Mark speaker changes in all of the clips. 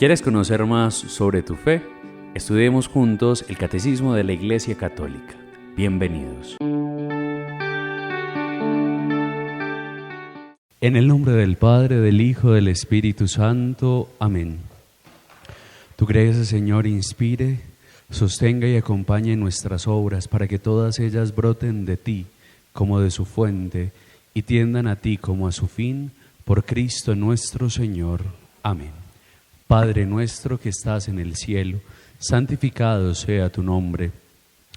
Speaker 1: ¿Quieres conocer más sobre tu fe? Estudiemos juntos el Catecismo de la Iglesia Católica. Bienvenidos. En el nombre del Padre, del Hijo, del Espíritu Santo. Amén. Tu gracia, Señor, inspire, sostenga y acompañe nuestras obras para que todas ellas broten de ti como de su fuente y tiendan a ti como a su fin, por Cristo nuestro Señor. Amén. Padre nuestro que estás en el cielo, santificado sea tu nombre.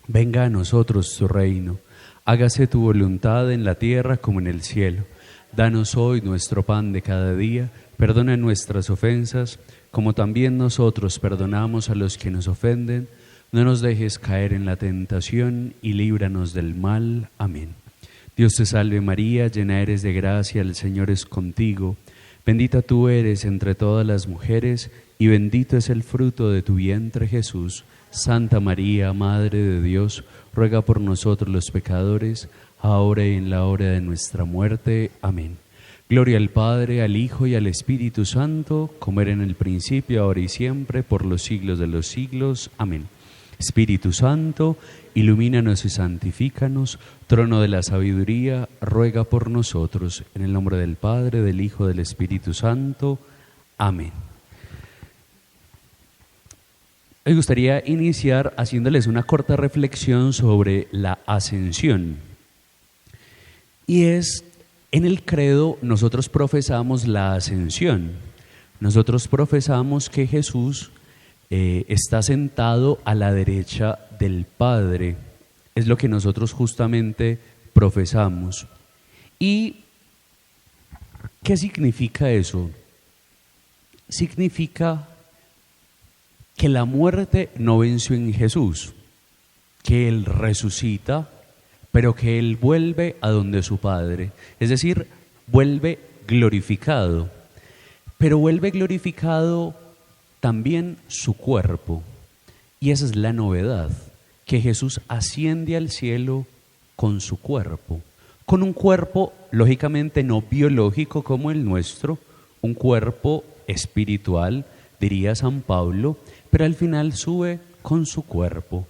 Speaker 1: Venga a nosotros tu reino. Hágase tu voluntad en la tierra como en el cielo. Danos hoy nuestro pan de cada día. Perdona nuestras ofensas, como también nosotros perdonamos a los que nos ofenden. No nos dejes caer en la tentación y líbranos del mal. Amén. Dios te salve María, llena eres de gracia, el Señor es contigo. Bendita tú eres entre todas las mujeres, y bendito es el fruto de tu vientre, Jesús. Santa María, Madre de Dios, ruega por nosotros los pecadores, ahora y en la hora de nuestra muerte. Amén. Gloria al Padre, al Hijo y al Espíritu Santo, como era en el principio, ahora y siempre, por los siglos de los siglos. Amén. Espíritu Santo, ilumínanos y santifícanos, trono de la sabiduría, ruega por nosotros, en el nombre del Padre, del Hijo, del Espíritu Santo. Amén. Me gustaría iniciar haciéndoles una corta reflexión sobre la ascensión. Y es, en el credo nosotros profesamos la ascensión. Nosotros profesamos que Jesús está sentado a la derecha del Padre. Es lo que nosotros justamente profesamos. ¿Y qué significa eso? Significa que la muerte no venció en Jesús, que Él resucita, pero que Él vuelve a donde su Padre. Es decir, vuelve glorificado, pero vuelve glorificado también su cuerpo. Y esa es la novedad, que Jesús asciende al cielo con su cuerpo, con un cuerpo lógicamente no biológico como el nuestro, un cuerpo espiritual, diría San Pablo, pero al final sube con su cuerpo.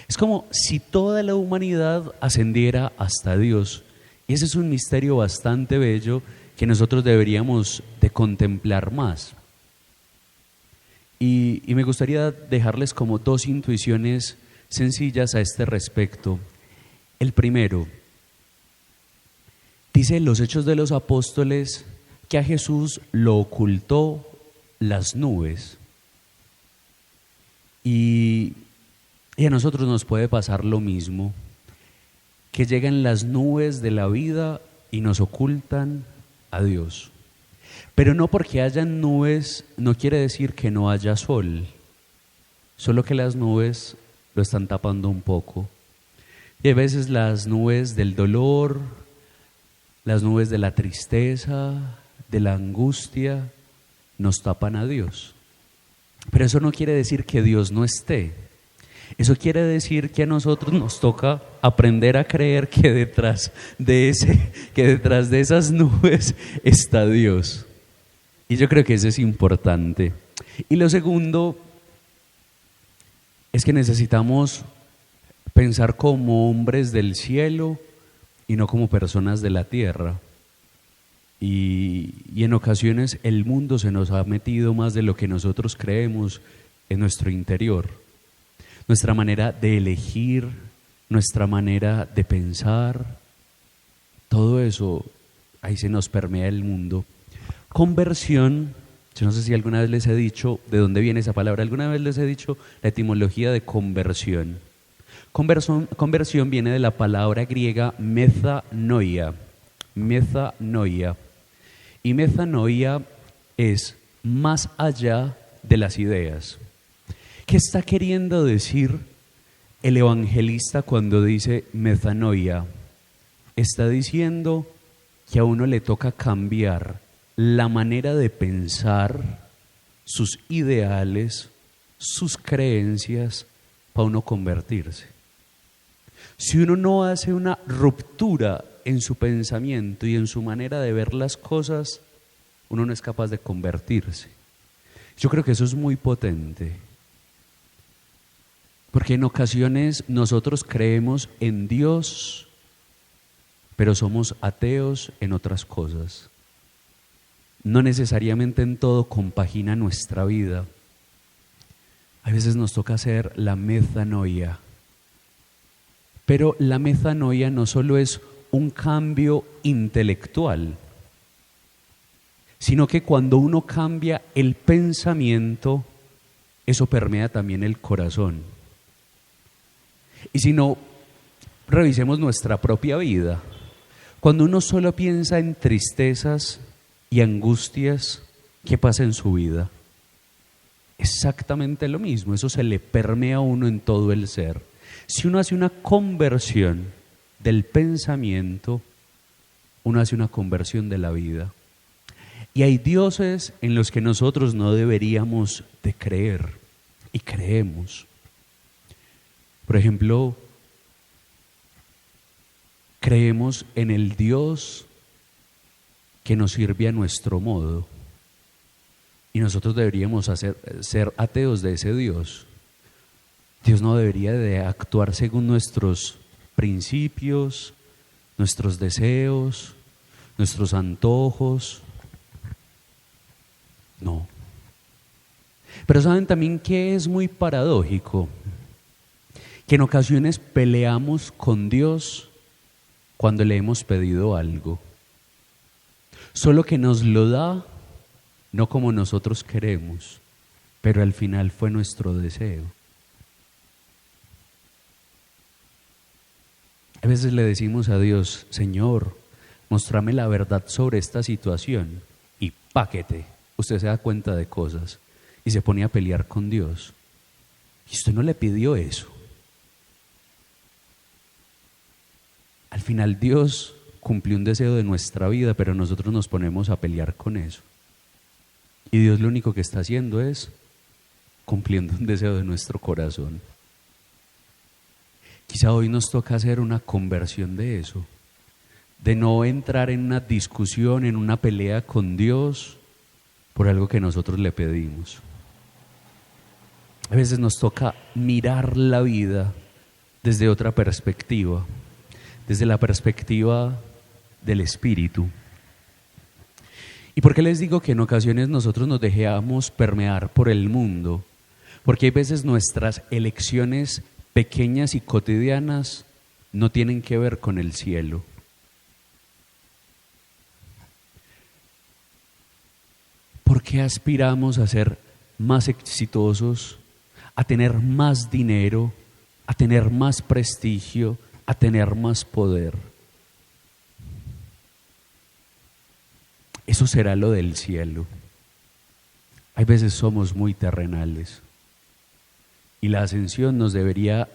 Speaker 1: Es como si toda la humanidad ascendiera hasta Dios. Y ese es un misterio bastante bello que nosotros deberíamos de contemplar más. Y me gustaría dejarles como dos intuiciones sencillas a este respecto. El primero, dice en los Hechos de los Apóstoles que a Jesús lo ocultó las nubes. Y a nosotros nos puede pasar lo mismo, que llegan las nubes de la vida y nos ocultan a Dios. Pero no porque hayan nubes, no quiere decir que no haya sol, solo que las nubes lo están tapando un poco. Y a veces las nubes del dolor, las nubes de la tristeza, de la angustia, nos tapan a Dios. Pero eso no quiere decir que Dios no esté. Eso quiere decir que a nosotros nos toca aprender a creer que detrás de esas nubes está Dios. Y yo creo que eso es importante. Y lo segundo es que necesitamos pensar como hombres del cielo y no como personas de la tierra. Y en ocasiones el mundo se nos ha metido más de lo que nosotros creemos en nuestro interior. Nuestra manera de elegir, nuestra manera de pensar, todo eso, ahí se nos permea el mundo. Conversión, yo no sé si alguna vez les he dicho de dónde viene esa palabra, alguna vez les he dicho la etimología de conversión. Conversión viene de la palabra griega metanoia. Y metanoia es más allá de las ideas. ¿Qué está queriendo decir el evangelista cuando dice metanoia? Está diciendo que a uno le toca cambiar la manera de pensar, sus ideales, sus creencias, para uno convertirse. Si uno no hace una ruptura en su pensamiento y en su manera de ver las cosas, uno no es capaz de convertirse. Yo creo que eso es muy potente, porque en ocasiones nosotros creemos en Dios, pero somos ateos en otras cosas. No necesariamente en todo compagina nuestra vida. A veces nos toca hacer la metanoia. Pero la metanoia no solo es un cambio intelectual, sino que cuando uno cambia el pensamiento, eso permea también el corazón. Y si no, revisemos nuestra propia vida. Cuando uno solo piensa en tristezas y angustias, ¿qué pasa en su vida? Exactamente lo mismo, eso se le permea a uno en todo el ser. Si uno hace una conversión del pensamiento, uno hace una conversión de la vida. Y hay dioses en los que nosotros no deberíamos de creer, y creemos. Por ejemplo, creemos en el Dios que nos sirve a nuestro modo. Y nosotros deberíamos ser ateos de ese Dios. Dios no debería de actuar según nuestros principios, nuestros deseos, nuestros antojos. No. Pero ¿saben también que es muy paradójico? Que en ocasiones peleamos con Dios cuando le hemos pedido algo. Solo que nos lo da no como nosotros queremos, pero al final fue nuestro deseo. A veces le decimos a Dios: Señor, mostrame la verdad sobre esta situación, y páquete, usted se da cuenta de cosas y se pone a pelear con Dios. Y usted no le pidió eso. Al final Dios cumplió un deseo de nuestra vida, pero nosotros nos ponemos a pelear con eso. Y Dios lo único que está haciendo es cumpliendo un deseo de nuestro corazón. Quizá hoy nos toca hacer una conversión de eso, de no entrar en una discusión, en una pelea con Dios por algo que nosotros le pedimos. A veces nos toca mirar la vida desde otra perspectiva, desde la perspectiva del Espíritu. ¿Y por qué les digo que en ocasiones nosotros nos dejamos permear por el mundo? Porque hay veces nuestras elecciones pequeñas y cotidianas no tienen que ver con el cielo. ¿Por qué aspiramos a ser más exitosos, a tener más dinero, a tener más prestigio, a tener más poder? Eso será lo del cielo. Hay veces somos muy terrenales y la ascensión nos debería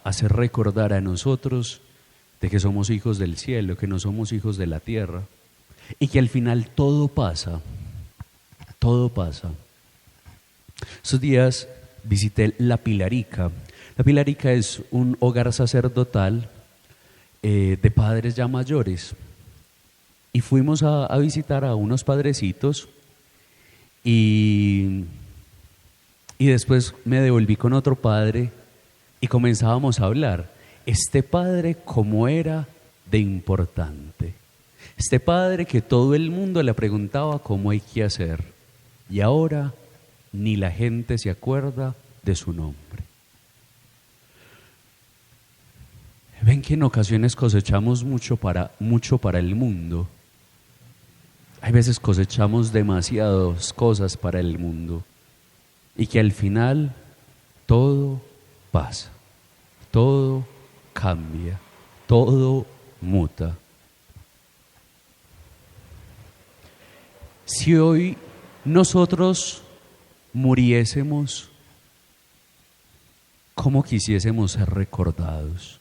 Speaker 1: hacer recordar a nosotros de que somos hijos del cielo, que no somos hijos de la tierra y que al final todo pasa, todo pasa. Esos días visité La Pilarica. La Pilarica es un hogar sacerdotal de padres ya mayores. Y fuimos a visitar a unos padrecitos y después me devolví con otro padre y comenzábamos a hablar. Este padre, ¿cómo era de importante? Este padre que todo el mundo le preguntaba cómo hay que hacer. Y ahora ni la gente se acuerda de su nombre. Ven que en ocasiones cosechamos mucho para el mundo. Hay veces cosechamos demasiadas cosas para el mundo y que al final todo pasa, todo cambia, todo muta. Si hoy nosotros muriésemos, ¿cómo quisiésemos ser recordados?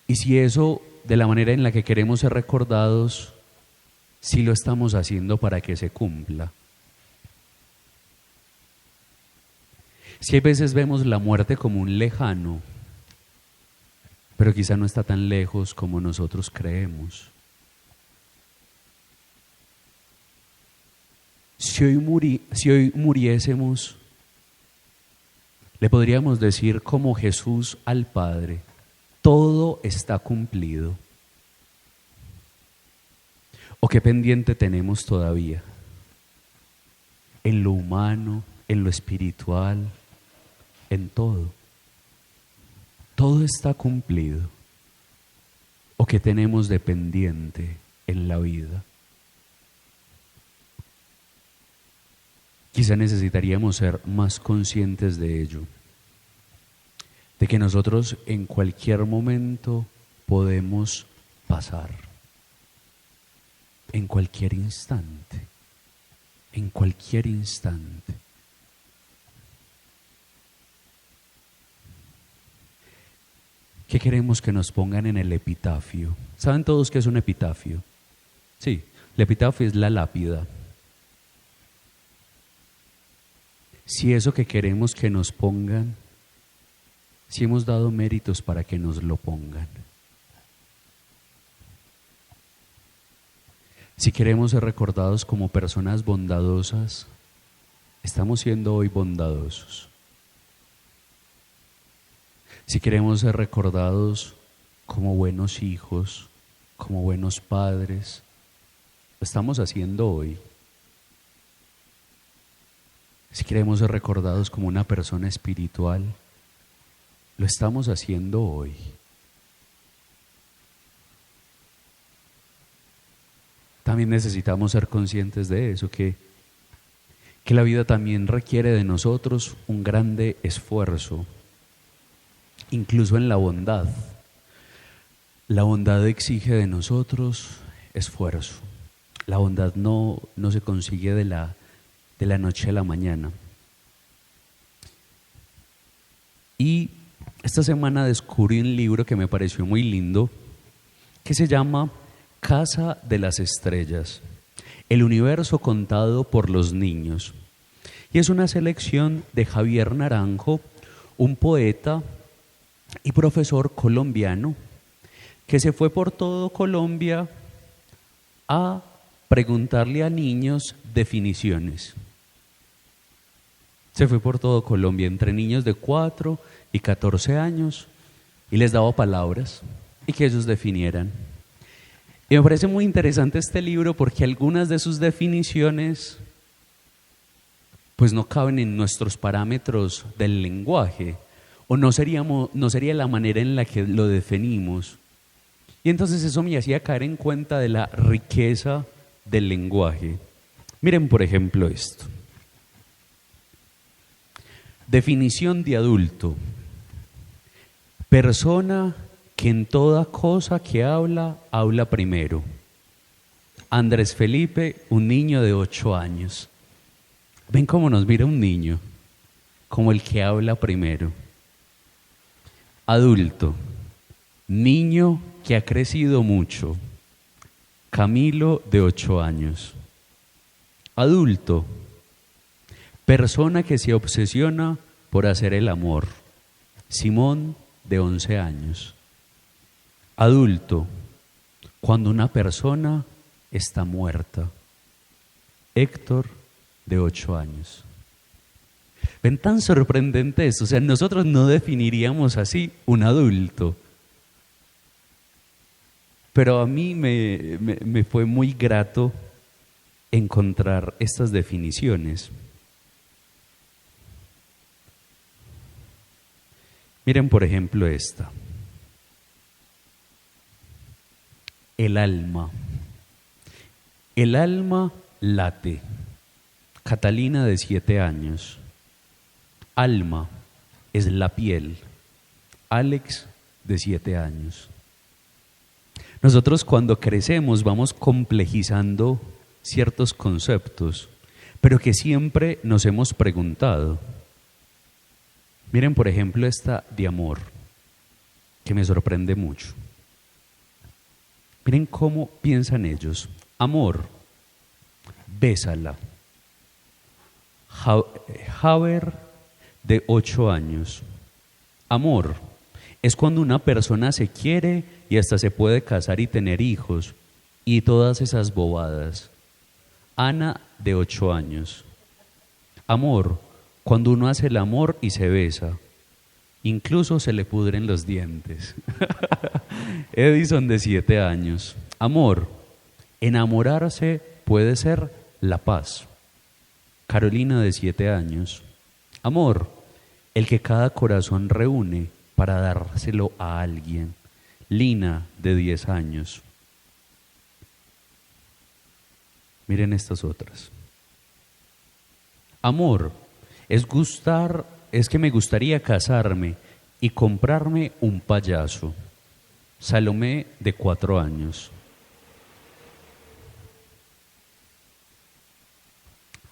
Speaker 1: Y si eso, de la manera en la que queremos ser recordados, si lo estamos haciendo para que se cumpla. Si hay veces vemos la muerte como un lejano, pero quizá no está tan lejos como nosotros creemos. Si hoy muriésemos, le podríamos decir como Jesús al Padre, todo está cumplido. ¿O qué pendiente tenemos todavía? En lo humano, en lo espiritual, en todo. Todo está cumplido. ¿O qué tenemos de pendiente en la vida? Quizá necesitaríamos ser más conscientes de ello, de que nosotros en cualquier momento podemos pasar, en cualquier instante, en cualquier instante. ¿Qué queremos que nos pongan en el epitafio? ¿Saben todos qué es un epitafio? Sí, el epitafio es la lápida. Si eso que queremos que nos pongan, si hemos dado méritos para que nos lo pongan. Si queremos ser recordados como personas bondadosas, estamos siendo hoy bondadosos. Si queremos ser recordados como buenos hijos, como buenos padres, lo estamos haciendo hoy. Si queremos ser recordados como una persona espiritual, lo estamos haciendo hoy. También necesitamos ser conscientes de eso, que la vida también requiere de nosotros un grande esfuerzo, incluso en la bondad. La bondad exige de nosotros esfuerzo. La bondad no se consigue de la noche a la mañana. Y esta semana descubrí un libro que me pareció muy lindo, que se llama Casa de las Estrellas, el universo contado por los niños. Y es una selección de Javier Naranjo, un poeta y profesor colombiano, que se fue por todo Colombia a preguntarle a niños definiciones. Se fue por todo Colombia entre niños de 4 y 14 años y les daba palabras y que ellos definieran. Y me parece muy interesante este libro porque algunas de sus definiciones pues no caben en nuestros parámetros del lenguaje o no sería la manera en la que lo definimos. Y entonces eso me hacía caer en cuenta de la riqueza del lenguaje. Miren por ejemplo esto. Definición de adulto: persona que en toda cosa que habla primero. Andrés Felipe, un niño de 8 años. ¿Ven cómo nos mira un niño? Como el que habla primero. Adulto: niño que ha crecido mucho. Camilo, de 8 años. Adulto: persona que se obsesiona por hacer el amor. Simón, de 11 años. Adulto: cuando una persona está muerta. Héctor, de 8 años. ¿Ven tan sorprendente esto? O sea, nosotros no definiríamos así un adulto. Pero a mí me fue muy grato encontrar estas definiciones. Miren por ejemplo esta. El alma. El alma late. Catalina, de 7 años. Alma es la piel. Alex, de 7 años. Nosotros cuando crecemos vamos complejizando ciertos conceptos, pero que siempre nos hemos preguntado. Miren por ejemplo esta de amor, que me sorprende mucho. Miren cómo piensan ellos. Amor, bésala. Javier, de 8 años. Amor es cuando una persona se quiere y hasta se puede casar y tener hijos y todas esas bobadas. Ana, de 8 años. Amor, cuando uno hace el amor y se besa, incluso se le pudren los dientes. Edison, de 7 años. Amor, enamorarse puede ser la paz. Carolina, de 7 años. Amor, el que cada corazón reúne para dárselo a alguien. Lina, de 10 años. Miren estas otras. Amor, es que me gustaría casarme y comprarme un payaso. Salomé, de 4 años.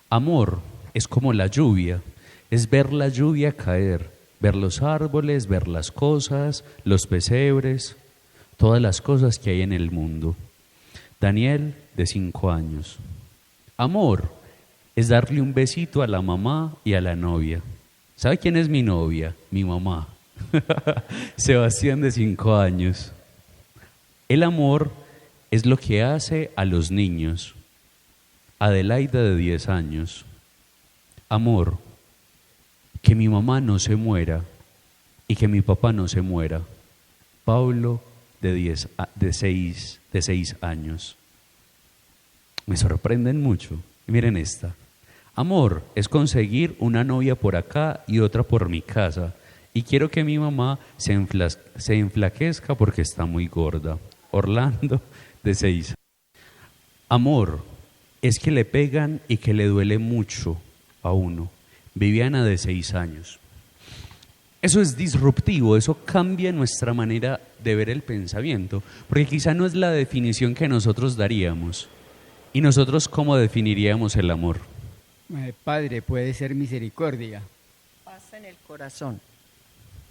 Speaker 1: Amor es como la lluvia, es ver la lluvia caer, ver los árboles, ver las cosas, los pesebres, todas las cosas que hay en el mundo. Daniel, de 5 años. Amor es darle un besito a la mamá y a la novia. ¿Sabe quién es mi novia? Mi mamá. Sebastián, de 5 años. El amor es lo que hace a los niños. Adelaida, de 10 años. Amor, que mi mamá no se muera y que mi papá no se muera. Pablo, de 6 años. Me sorprenden mucho. Y miren esta. Amor es conseguir una novia por acá y otra por mi casa. Y quiero que mi mamá se enflaquezca porque está muy gorda. Orlando, de 6. Amor es que le pegan y que le duele mucho a uno. Viviana, de 6 años. Eso es disruptivo, eso cambia nuestra manera de ver el pensamiento, porque quizá no es la definición que nosotros daríamos. ¿Y nosotros cómo definiríamos el amor?
Speaker 2: Padre, puede ser misericordia.
Speaker 3: Paz en el corazón.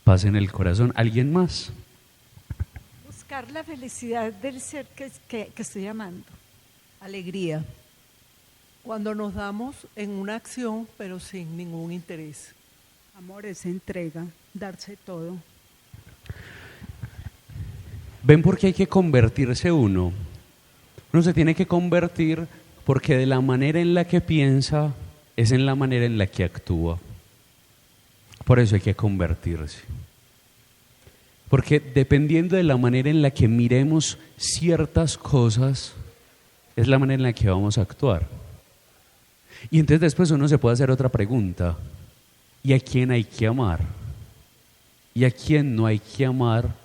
Speaker 1: Paz en el corazón. ¿Alguien más?
Speaker 4: Buscar la felicidad del ser que estoy amando.
Speaker 5: Alegría. Cuando nos damos en una acción, pero sin ningún interés.
Speaker 6: Amor es entrega, darse todo.
Speaker 1: ¿Ven por qué hay que convertirse uno? Uno se tiene que convertir porque de la manera en la que piensa es en la manera en la que actúa. Por eso hay que convertirse. Porque dependiendo de la manera en la que miremos ciertas cosas, es la manera en la que vamos a actuar. Y entonces después uno se puede hacer otra pregunta. ¿Y a quién hay que amar? ¿Y a quién no hay que amar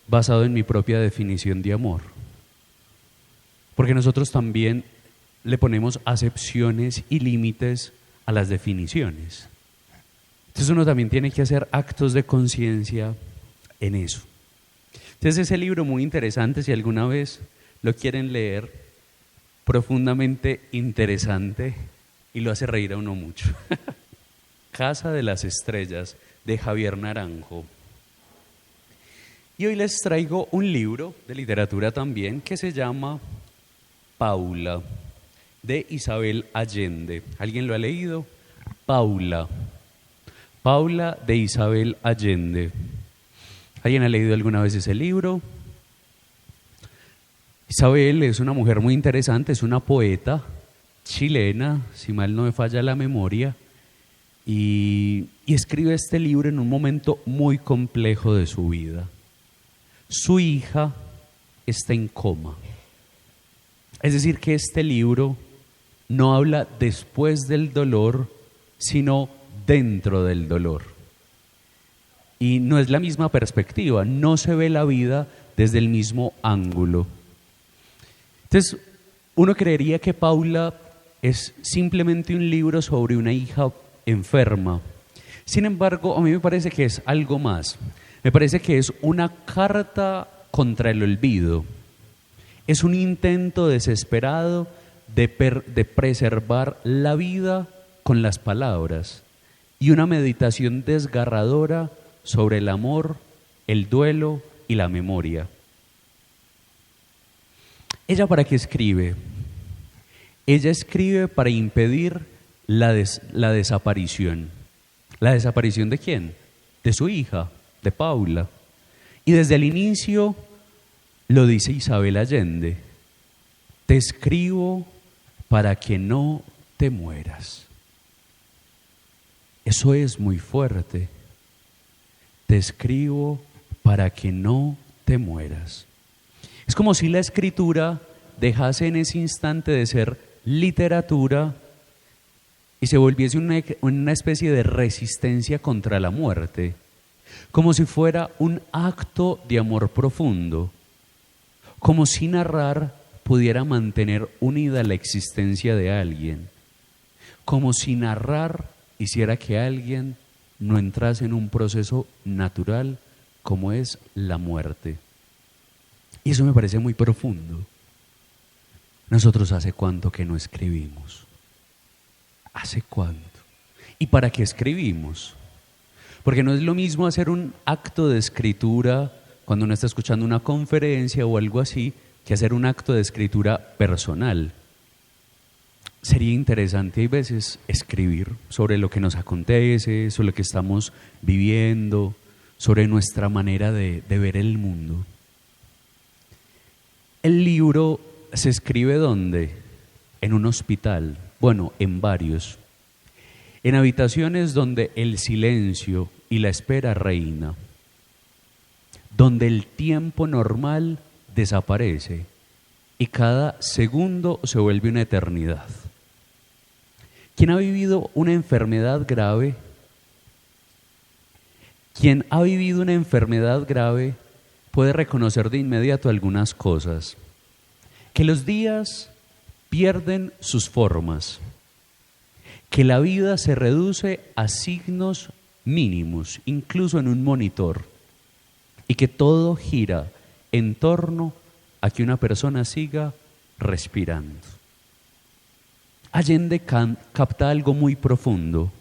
Speaker 1: basado en mi propia definición de amor? Porque nosotros también le ponemos acepciones y límites a las definiciones. Entonces uno también tiene que hacer actos de conciencia en eso. Entonces ese libro muy interesante, si alguna vez lo quieren leer, profundamente interesante y lo hace reír a uno mucho. Casa de las Estrellas, de Javier Naranjo. Y hoy les traigo un libro de literatura también que se llama Paula, de Isabel Allende. ¿Alguien lo ha leído? Paula, de Isabel Allende. ¿Alguien ha leído alguna vez ese libro? Isabel es una mujer muy interesante, es una poeta chilena, si mal no me falla la memoria, y escribe este libro en un momento muy complejo de su vida. Su hija está en coma. Es decir, que este libro no habla después del dolor, sino dentro del dolor. Y no es la misma perspectiva, no se ve la vida desde el mismo ángulo. Entonces, uno creería que Paula es simplemente un libro sobre una hija enferma. Sin embargo, a mí me parece que es algo más. Me parece que es una carta contra el olvido. Es un intento desesperado de preservar la vida con las palabras y una meditación desgarradora sobre el amor, el duelo y la memoria. ¿Ella para qué escribe? Ella escribe para impedir la desaparición. ¿La desaparición de quién? De su hija, de Paula. Y desde el inicio lo dice Isabel Allende. Te escribo para que no te mueras. Eso es muy fuerte. Te escribo para que no te mueras. Es como si la escritura dejase en ese instante de ser literatura y se volviese una especie de resistencia contra la muerte, como si fuera un acto de amor profundo, como si narrar pudiera mantener unida la existencia de alguien, como si narrar hiciera que alguien no entrase en un proceso natural como es la muerte. Y eso me parece muy profundo. Nosotros ¿hace cuánto que no escribimos? ¿Hace cuánto? ¿Y para qué escribimos? Porque no es lo mismo hacer un acto de escritura cuando uno está escuchando una conferencia o algo así, que hacer un acto de escritura personal. Sería interesante a veces escribir sobre lo que nos acontece, sobre lo que estamos viviendo, sobre nuestra manera de ver el mundo. El libro se escribe ¿dónde? En un hospital, bueno, en varios. En habitaciones donde el silencio y la espera reina, donde el tiempo normal desaparece y cada segundo se vuelve una eternidad. ¿Quién ha vivido una enfermedad grave? Quien ha vivido una enfermedad grave puede reconocer de inmediato algunas cosas. Que los días pierden sus formas, que la vida se reduce a signos mínimos, incluso en un monitor, y que todo gira en torno a que una persona siga respirando. Allende capta algo muy profundo.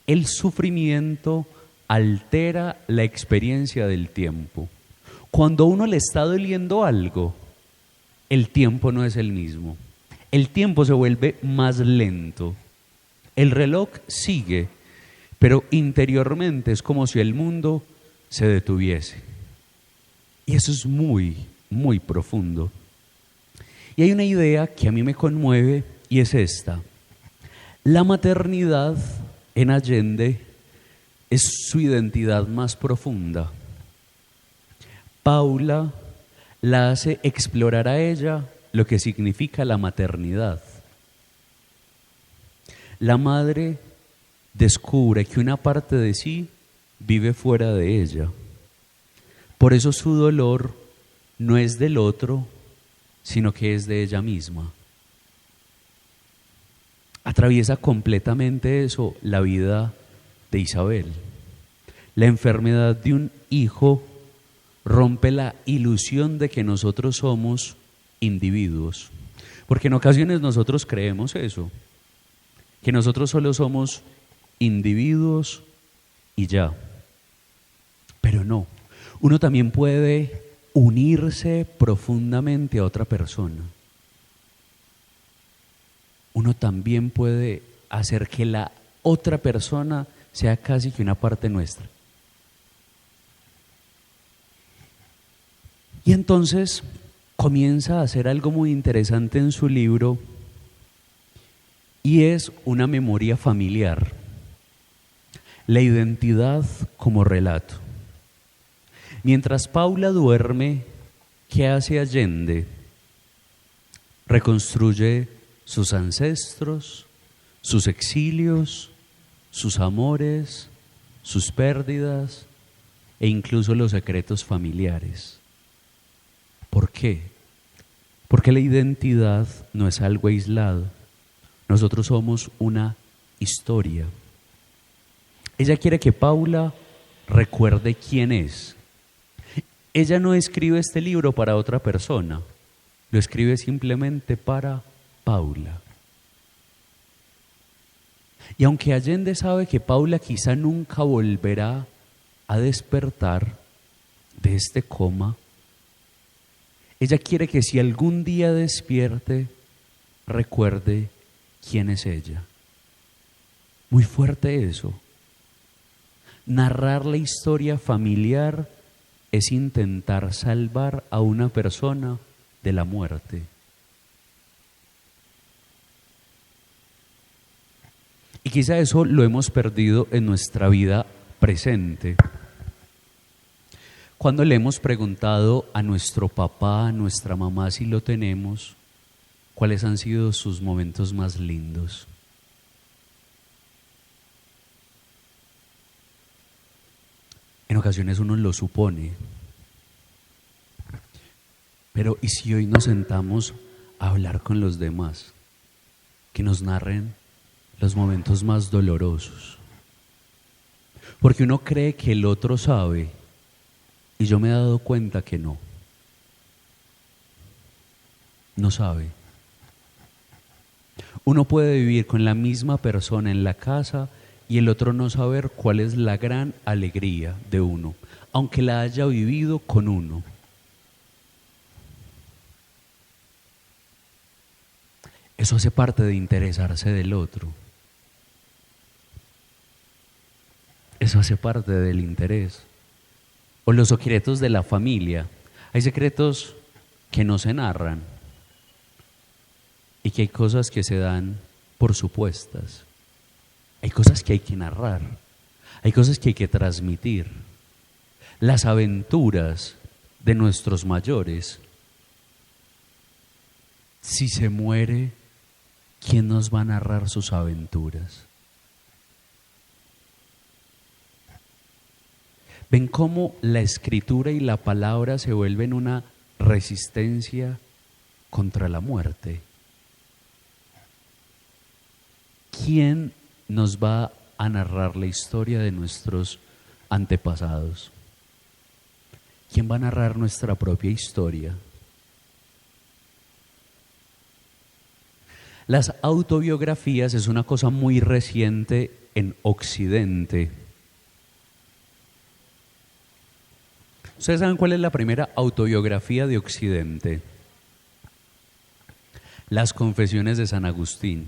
Speaker 1: El sufrimiento altera la experiencia del tiempo. Cuando a uno le está doliendo algo, el tiempo no es el mismo. El tiempo se vuelve más lento. El reloj sigue, pero interiormente es como si el mundo se detuviese. Y eso es muy, muy profundo. Y hay una idea que a mí me conmueve y es esta. La maternidad en Allende es su identidad más profunda. Paula la hace explorar a ella lo que significa la maternidad. La madre descubre que una parte de sí vive fuera de ella. Por eso su dolor no es del otro, sino que es de ella misma. Atraviesa completamente eso la vida de Isabel. La enfermedad de un hijo rompe la ilusión de que nosotros somos individuos. Porque en ocasiones nosotros creemos eso, que nosotros solo somos individuos y ya. Pero no, uno también puede unirse profundamente a otra persona. Uno también puede hacer que la otra persona sea casi que una parte nuestra. Y entonces comienza a hacer algo muy interesante en su libro y es una memoria familiar, la identidad como relato. Mientras Paula duerme, ¿qué hace Allende? Reconstruye sus ancestros, sus exilios, sus amores, sus pérdidas e incluso los secretos familiares. ¿Por qué? Porque la identidad no es algo aislado. Nosotros somos una historia. Ella quiere que Paula recuerde quién es. Ella no escribe este libro para otra persona, lo escribe simplemente para Paula. Y aunque Allende sabe que Paula quizá nunca volverá a despertar de este coma, ella quiere que si algún día despierte, recuerde quién es ella. Muy fuerte eso. Narrar la historia familiar es intentar salvar a una persona de la muerte. Y quizá eso lo hemos perdido en nuestra vida presente. Cuando le hemos preguntado a nuestro papá, a nuestra mamá si lo tenemos, ¿cuáles han sido sus momentos más lindos? En ocasiones uno lo supone. Pero ¿y si hoy nos sentamos a hablar con los demás? Que nos narren los momentos más dolorosos. Porque uno cree que el otro sabe y yo me he dado cuenta que no. No sabe. Uno puede vivir con la misma persona en la casa y el otro no saber cuál es la gran alegría de uno, aunque la haya vivido con uno. Eso hace parte de interesarse del otro. Eso hace parte del interés. O los secretos de la familia. Hay secretos que no se narran y que hay cosas que se dan por supuestas. Hay cosas que hay que narrar. Hay cosas que hay que transmitir. Las aventuras de nuestros mayores. Si se muere, ¿quién nos va a narrar sus aventuras? ¿Ven cómo la escritura y la palabra se vuelven una resistencia contra la muerte? ¿Quién nos va a narrar la historia de nuestros antepasados? ¿Quién va a narrar nuestra propia historia? Las autobiografías es una cosa muy reciente en Occidente. ¿Ustedes saben cuál es la primera autobiografía de Occidente? Las Confesiones de San Agustín.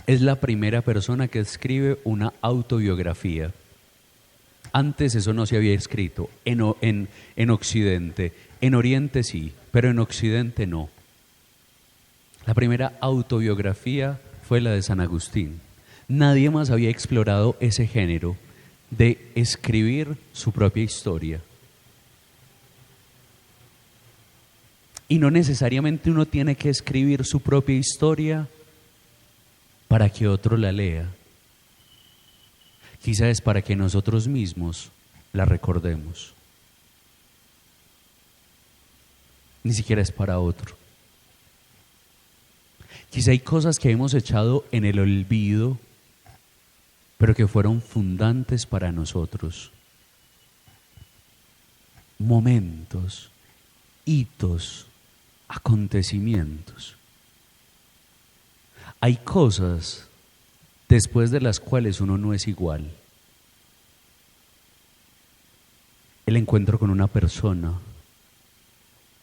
Speaker 1: Es la primera persona que escribe una autobiografía. Antes eso no se había escrito en Occidente. En Oriente sí, pero en Occidente no. La primera autobiografía fue la de San Agustín. Nadie más había explorado ese género de escribir su propia historia. Y no necesariamente uno tiene que escribir su propia historia para que otro la lea. Quizá es para que nosotros mismos la recordemos. Ni siquiera es para otro. Quizá hay cosas que hemos echado en el olvido, pero que fueron fundantes para nosotros. Momentos, hitos, acontecimientos. Hay cosas después de las cuales uno no es igual. El encuentro con una persona,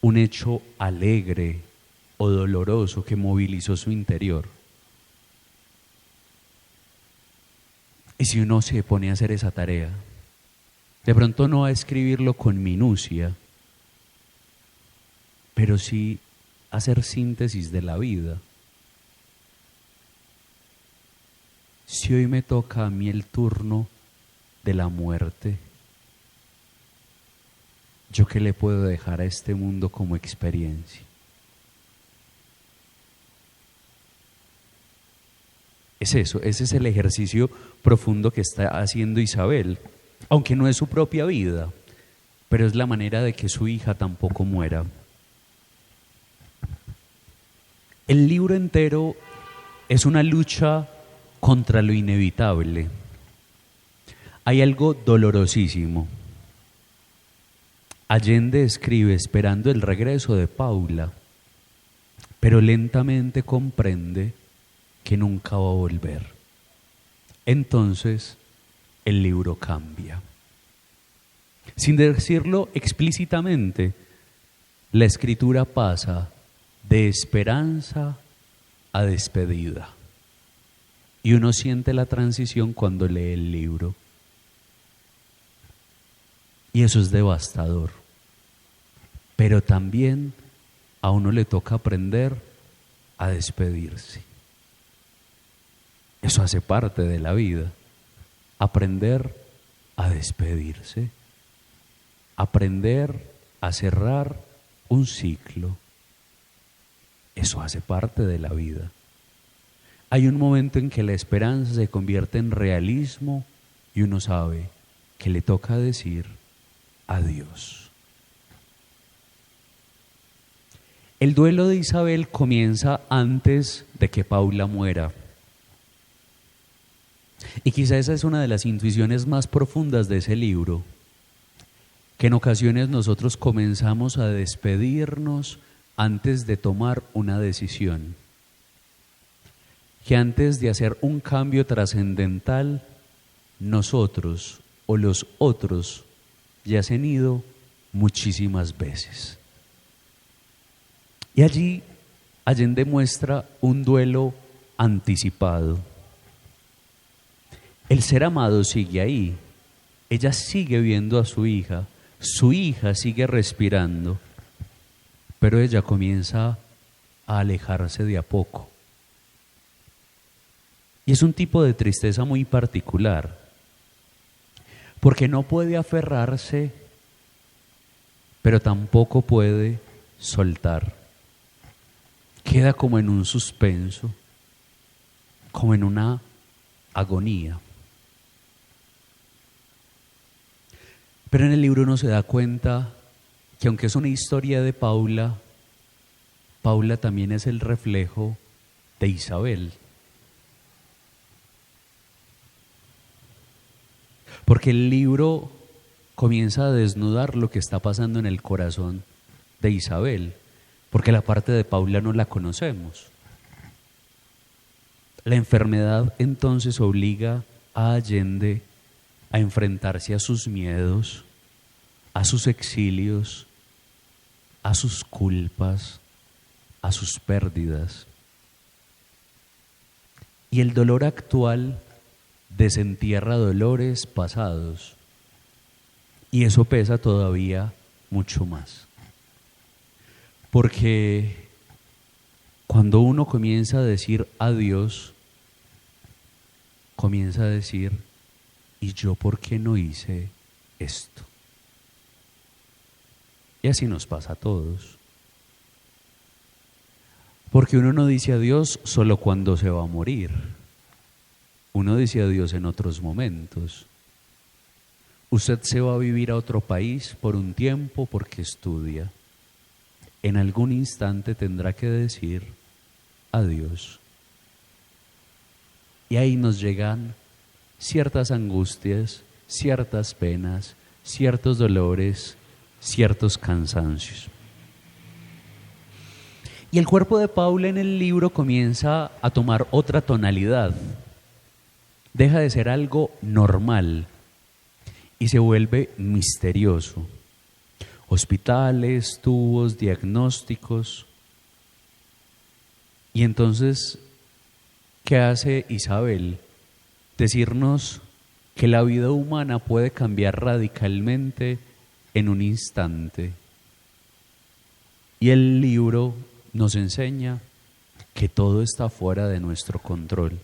Speaker 1: un hecho alegre o doloroso que movilizó su interior. Y si uno se pone a hacer esa tarea, de pronto no a escribirlo con minucia, pero sí hacer síntesis de la vida. Si hoy me toca a mí el turno de la muerte, ¿yo qué le puedo dejar a este mundo como experiencia? Es eso, ese es el ejercicio profundo que está haciendo Isabel, aunque no es su propia vida, pero es la manera de que su hija tampoco muera. El libro entero es una lucha contra lo inevitable. Hay algo dolorosísimo. Allende escribe esperando el regreso de Paula, pero lentamente comprende que nunca va a volver. Entonces, el libro cambia. Sin decirlo explícitamente, la escritura pasa de esperanza a despedida. Y uno siente la transición cuando lee el libro. Y eso es devastador. Pero también a uno le toca aprender a despedirse. Eso hace parte de la vida. Aprender a despedirse, aprender a cerrar un ciclo. Eso hace parte de la vida. Hay un momento en que la esperanza se convierte en realismo y uno sabe que le toca decir adiós. El duelo de Isabel comienza antes de que Paula muera. Y quizá esa es una de las intuiciones más profundas de ese libro, que en ocasiones nosotros comenzamos a despedirnos antes de tomar una decisión, que antes de hacer un cambio trascendental, nosotros o los otros ya se han ido muchísimas veces. Y allí Allende muestra un duelo anticipado. El ser amado sigue ahí, ella sigue viendo a su hija sigue respirando, pero ella comienza a alejarse de a poco. Y es un tipo de tristeza muy particular, porque no puede aferrarse, pero tampoco puede soltar. Queda como en un suspenso, como en una agonía. Pero en el libro uno se da cuenta que aunque es una historia de Paula, Paula también es el reflejo de Isabel. Porque el libro comienza a desnudar lo que está pasando en el corazón de Isabel, porque la parte de Paula no la conocemos. La enfermedad entonces obliga a Allende a enfrentarse a sus miedos, a sus exilios, a sus culpas, a sus pérdidas. Y el dolor actual desentierra dolores pasados, y eso pesa todavía mucho más. Porque cuando uno comienza a decir adiós, comienza a decir, ¿y yo por qué no hice esto? Y así nos pasa a todos. Porque uno no dice adiós solo cuando se va a morir. Uno dice adiós en otros momentos. Usted se va a vivir a otro país por un tiempo porque estudia. En algún instante tendrá que decir adiós. Y ahí nos llegan ciertas angustias, ciertas penas, ciertos dolores, ciertos cansancios. Y el cuerpo de Paula en el libro comienza a tomar otra tonalidad. Deja de ser algo normal y se vuelve misterioso. Hospitales, tubos, diagnósticos. Y entonces, ¿qué hace Isabel? Decirnos que la vida humana puede cambiar radicalmente en un instante. Y el libro nos enseña que todo está fuera de nuestro control.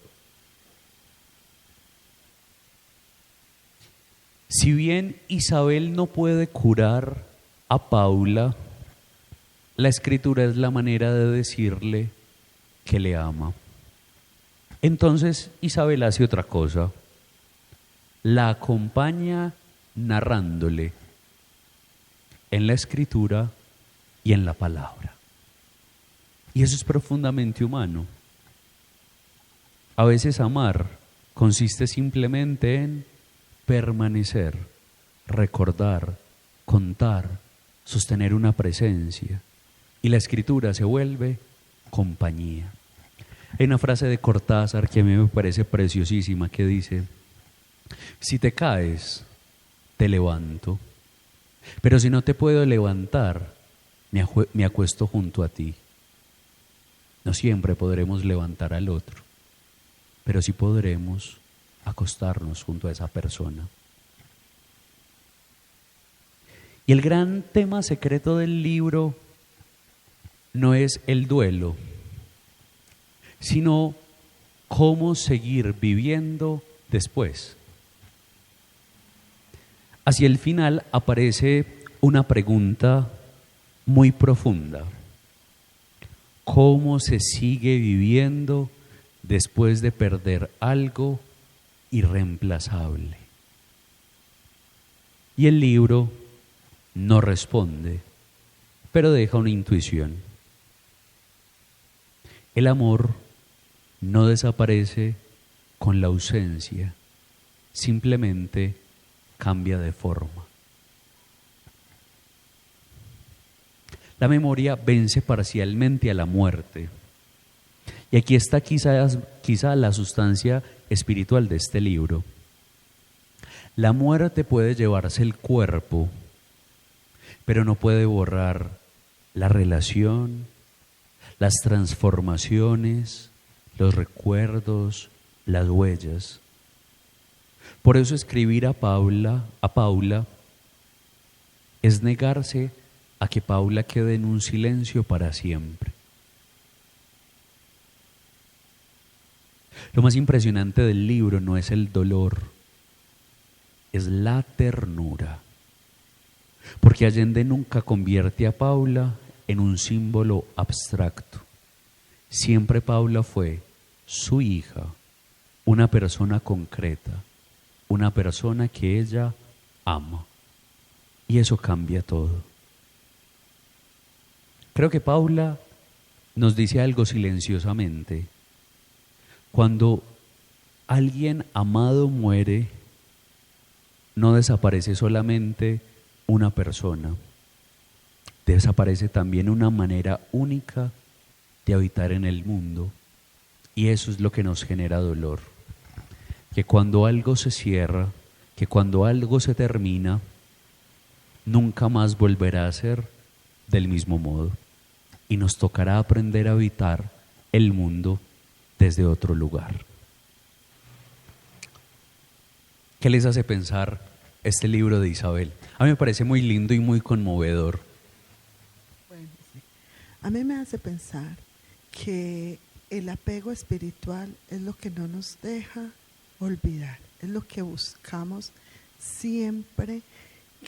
Speaker 1: Si bien Isabel no puede curar a Paula, la escritura es la manera de decirle que le ama. Entonces Isabel hace otra cosa, la acompaña narrándole en la escritura y en la palabra. Y eso es profundamente humano. A veces amar consiste simplemente en permanecer, recordar, contar, sostener una presencia. Y la escritura se vuelve compañía. Hay una frase de Cortázar que a mí me parece preciosísima que dice: si te caes, te levanto, pero si no te puedo levantar, me acuesto junto a ti. No siempre podremos levantar al otro, pero sí podremos acostarnos junto a esa persona. Y el gran tema secreto del libro no es el duelo, sino ¿cómo seguir viviendo después? Hacia el final aparece una pregunta muy profunda. ¿Cómo se sigue viviendo después de perder algo irreemplazable? Y el libro no responde, pero deja una intuición. El amor no desaparece con la ausencia, simplemente cambia de forma. La memoria vence parcialmente a la muerte. Y aquí está quizá la sustancia espiritual de este libro. La muerte puede llevarse el cuerpo, pero no puede borrar la relación, las transformaciones, los recuerdos, las huellas. Por eso escribir a Paula es negarse a que Paula quede en un silencio para siempre. Lo más impresionante del libro no es el dolor, es la ternura. Porque Allende nunca convierte a Paula en un símbolo abstracto. Siempre Paula fue su hija, una persona concreta, una persona que ella ama. Y eso cambia todo. Creo que Paula nos dice algo silenciosamente. Cuando alguien amado muere, no desaparece solamente una persona, desaparece también una manera única de habitar en el mundo. Y eso es lo que nos genera dolor. Que cuando algo se cierra, que cuando algo se termina, nunca más volverá a ser del mismo modo. Y nos tocará aprender a habitar el mundo desde otro lugar. ¿Qué les hace pensar este libro de Isabel? A mí me parece muy lindo y muy conmovedor.
Speaker 7: Bueno, sí. A mí me hace pensar que el apego espiritual es lo que no nos deja olvidar, es lo que buscamos siempre,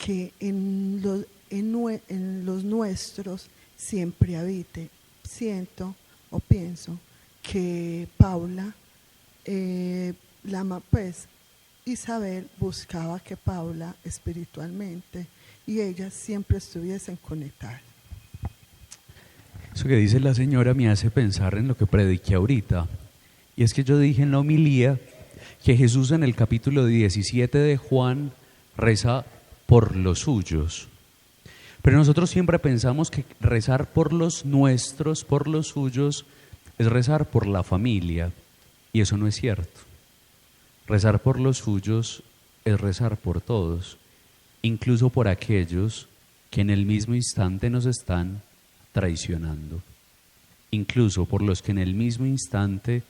Speaker 7: que en los nuestros siempre habite. Siento o pienso que Paula, Isabel buscaba que Paula espiritualmente y ellas siempre estuviesen conectadas.
Speaker 1: Eso que dice la señora me hace pensar en lo que prediqué ahorita. Y es que yo dije en la homilía que Jesús en el capítulo 17 de Juan reza por los suyos. Pero nosotros siempre pensamos que rezar por los nuestros, por los suyos, es rezar por la familia. Y eso no es cierto. Rezar por los suyos es rezar por todos, incluso por aquellos que en el mismo instante nos están traicionando, incluso por los que en el mismo instante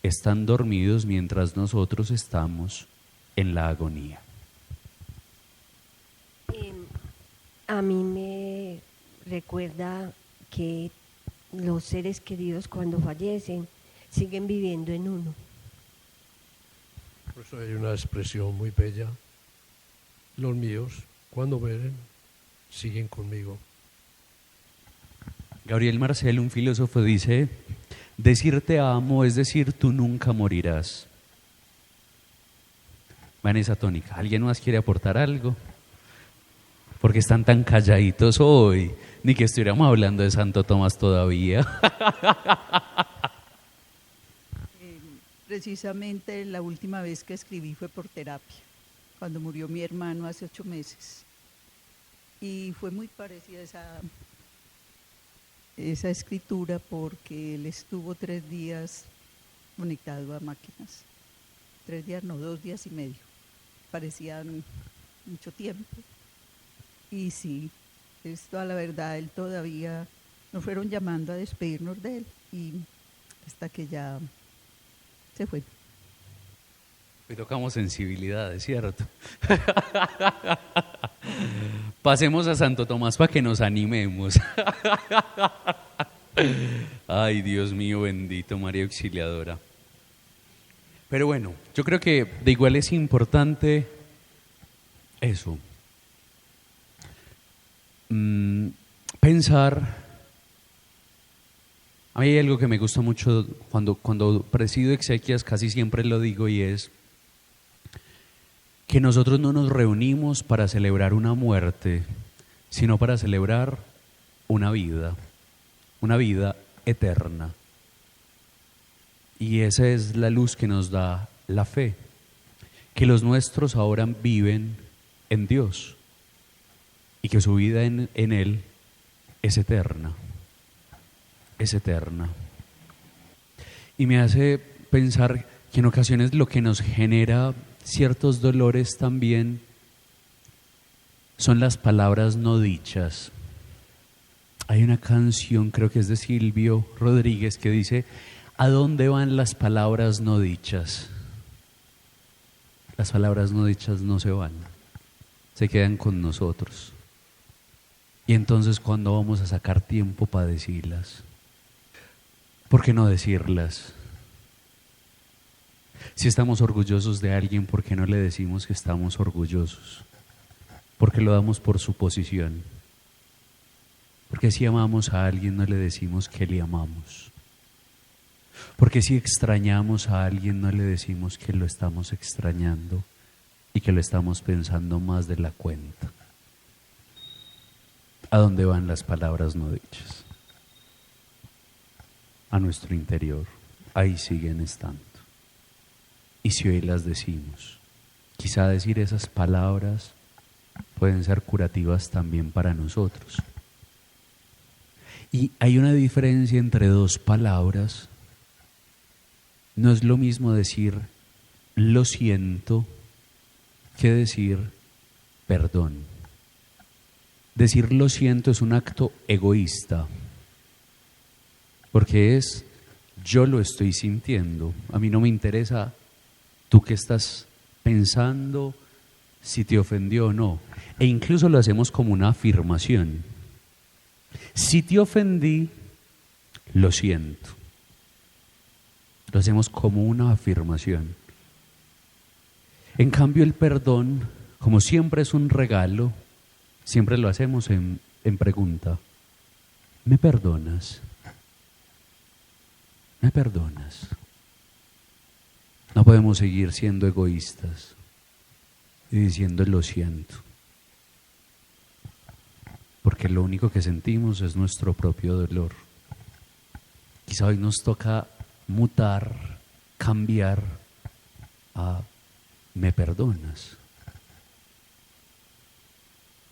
Speaker 1: están dormidos mientras nosotros estamos en la agonía.
Speaker 8: A mí me recuerda que los seres queridos cuando fallecen siguen viviendo en uno.
Speaker 9: Por eso hay una expresión muy bella. Los míos, cuando mueren, siguen conmigo.
Speaker 1: Gabriel Marcel, un filósofo, dice: decir te amo es decir tú nunca morirás. Va en esa tónica. ¿Alguien más quiere aportar algo? Porque están tan calladitos hoy, ni que estuviéramos hablando de Santo Tomás todavía.
Speaker 6: Precisamente la última vez que escribí fue por terapia, cuando murió mi hermano hace 8 meses. Y fue muy parecida esa escritura porque él estuvo 3 días conectado a máquinas. 3 días, no, 2 días y medio. Parecían mucho tiempo. Y sí, es toda la verdad, él todavía nos fueron llamando a despedirnos de él y hasta que ya se fue.
Speaker 1: Hoy tocamos sensibilidades, ¿cierto? Pasemos a Santo Tomás para que nos animemos. Ay, Dios mío bendito, María Auxiliadora. Pero bueno, yo creo que de igual es importante eso. Pensar. A mí hay algo que me gusta mucho cuando presido exequias, casi siempre lo digo, y es que nosotros no nos reunimos para celebrar una muerte, sino para celebrar una vida eterna. Y esa es la luz que nos da la fe, que los nuestros ahora viven en Dios y que su vida en Él es eterna, es eterna. Y me hace pensar que en ocasiones lo que nos genera ciertos dolores también son las palabras no dichas. Hay una canción, creo que es de Silvio Rodríguez, que dice: ¿a dónde van las palabras no dichas? Las palabras no dichas no se van, se quedan con nosotros. Y entonces, ¿cuándo vamos a sacar tiempo para decirlas? ¿Por qué no decirlas? Si estamos orgullosos de alguien, ¿por qué no le decimos que estamos orgullosos? Porque lo damos por suposición. Porque si amamos a alguien, no le decimos que le amamos. Porque si extrañamos a alguien, no le decimos que lo estamos extrañando y que lo estamos pensando más de la cuenta. ¿A dónde van las palabras no dichas? A nuestro interior. Ahí siguen estando. Y si hoy las decimos, quizá decir esas palabras pueden ser curativas también para nosotros. Y hay una diferencia entre dos palabras. No es lo mismo decir lo siento que decir perdón. Decir lo siento es un acto egoísta, porque es yo lo estoy sintiendo. A mí no me interesa tú qué estás pensando, si te ofendió o no. E incluso lo hacemos como una afirmación. Si te ofendí, lo siento. Lo hacemos como una afirmación. En cambio, el perdón, como siempre es un regalo, siempre lo hacemos en pregunta. ¿Me perdonas? ¿Me perdonas? No podemos seguir siendo egoístas y diciendo lo siento, porque lo único que sentimos es nuestro propio dolor. Quizá hoy nos toca mutar, cambiar a ¿me perdonas?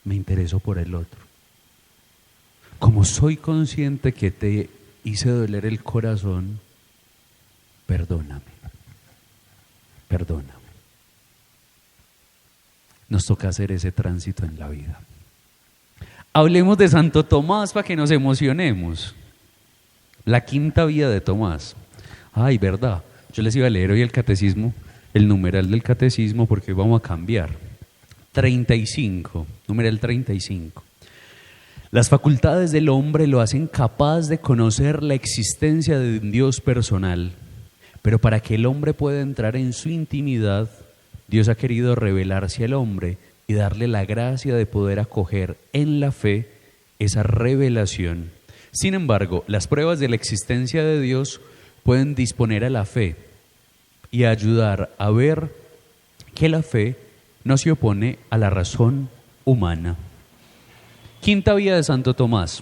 Speaker 1: Me intereso por el otro. Como soy consciente que te hice doler el corazón, perdóname. Perdóname. Nos toca hacer ese tránsito en la vida. Hablemos de Santo Tomás para que nos emocionemos. La quinta vía de Tomás. Ay, verdad. Yo les iba a leer hoy el catecismo, el numeral del catecismo, porque vamos a cambiar. 35, numeral 35. Las facultades del hombre lo hacen capaz de conocer la existencia de un Dios personal, pero para que el hombre pueda entrar en su intimidad, Dios ha querido revelarse al hombre y darle la gracia de poder acoger en la fe esa revelación. Sin embargo, las pruebas de la existencia de Dios pueden disponer a la fe y ayudar a ver que la fe no se opone a la razón humana. Quinta vía de Santo Tomás.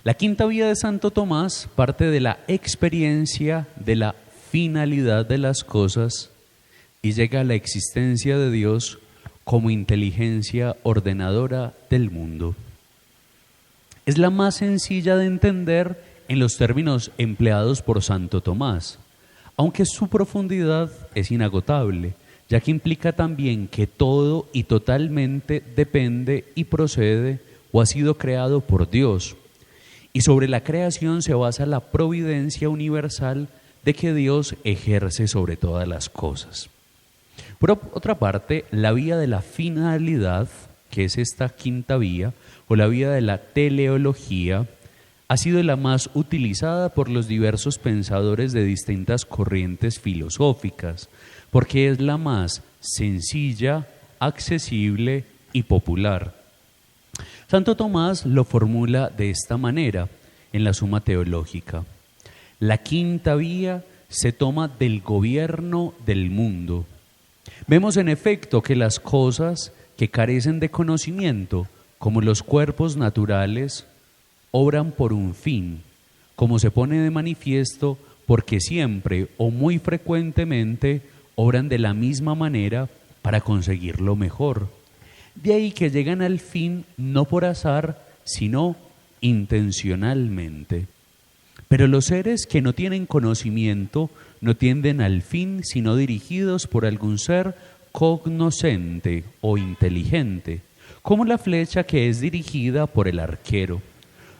Speaker 1: La quinta vía de Santo Tomás parte de la experiencia de la finalidad de las cosas y llega a la existencia de Dios como inteligencia ordenadora del mundo. Es la más sencilla de entender en los términos empleados por Santo Tomás, aunque su profundidad es inagotable, ya que implica también que todo y totalmente depende y procede o ha sido creado por Dios. Y sobre la creación se basa la providencia universal de que Dios ejerce sobre todas las cosas. Por otra parte, la vía de la finalidad, que es esta quinta vía, o la vía de la teleología, ha sido la más utilizada por los diversos pensadores de distintas corrientes filosóficas, porque es la más sencilla, accesible y popular. Santo Tomás lo formula de esta manera en la Suma Teológica. La quinta vía se toma del gobierno del mundo. Vemos en efecto que las cosas que carecen de conocimiento, como los cuerpos naturales, obran por un fin, como se pone de manifiesto, porque siempre o muy frecuentemente obran de la misma manera para conseguir lo mejor. De ahí que llegan al fin no por azar, sino intencionalmente. Pero los seres que no tienen conocimiento no tienden al fin, sino dirigidos por algún ser cognoscente o inteligente, como la flecha que es dirigida por el arquero.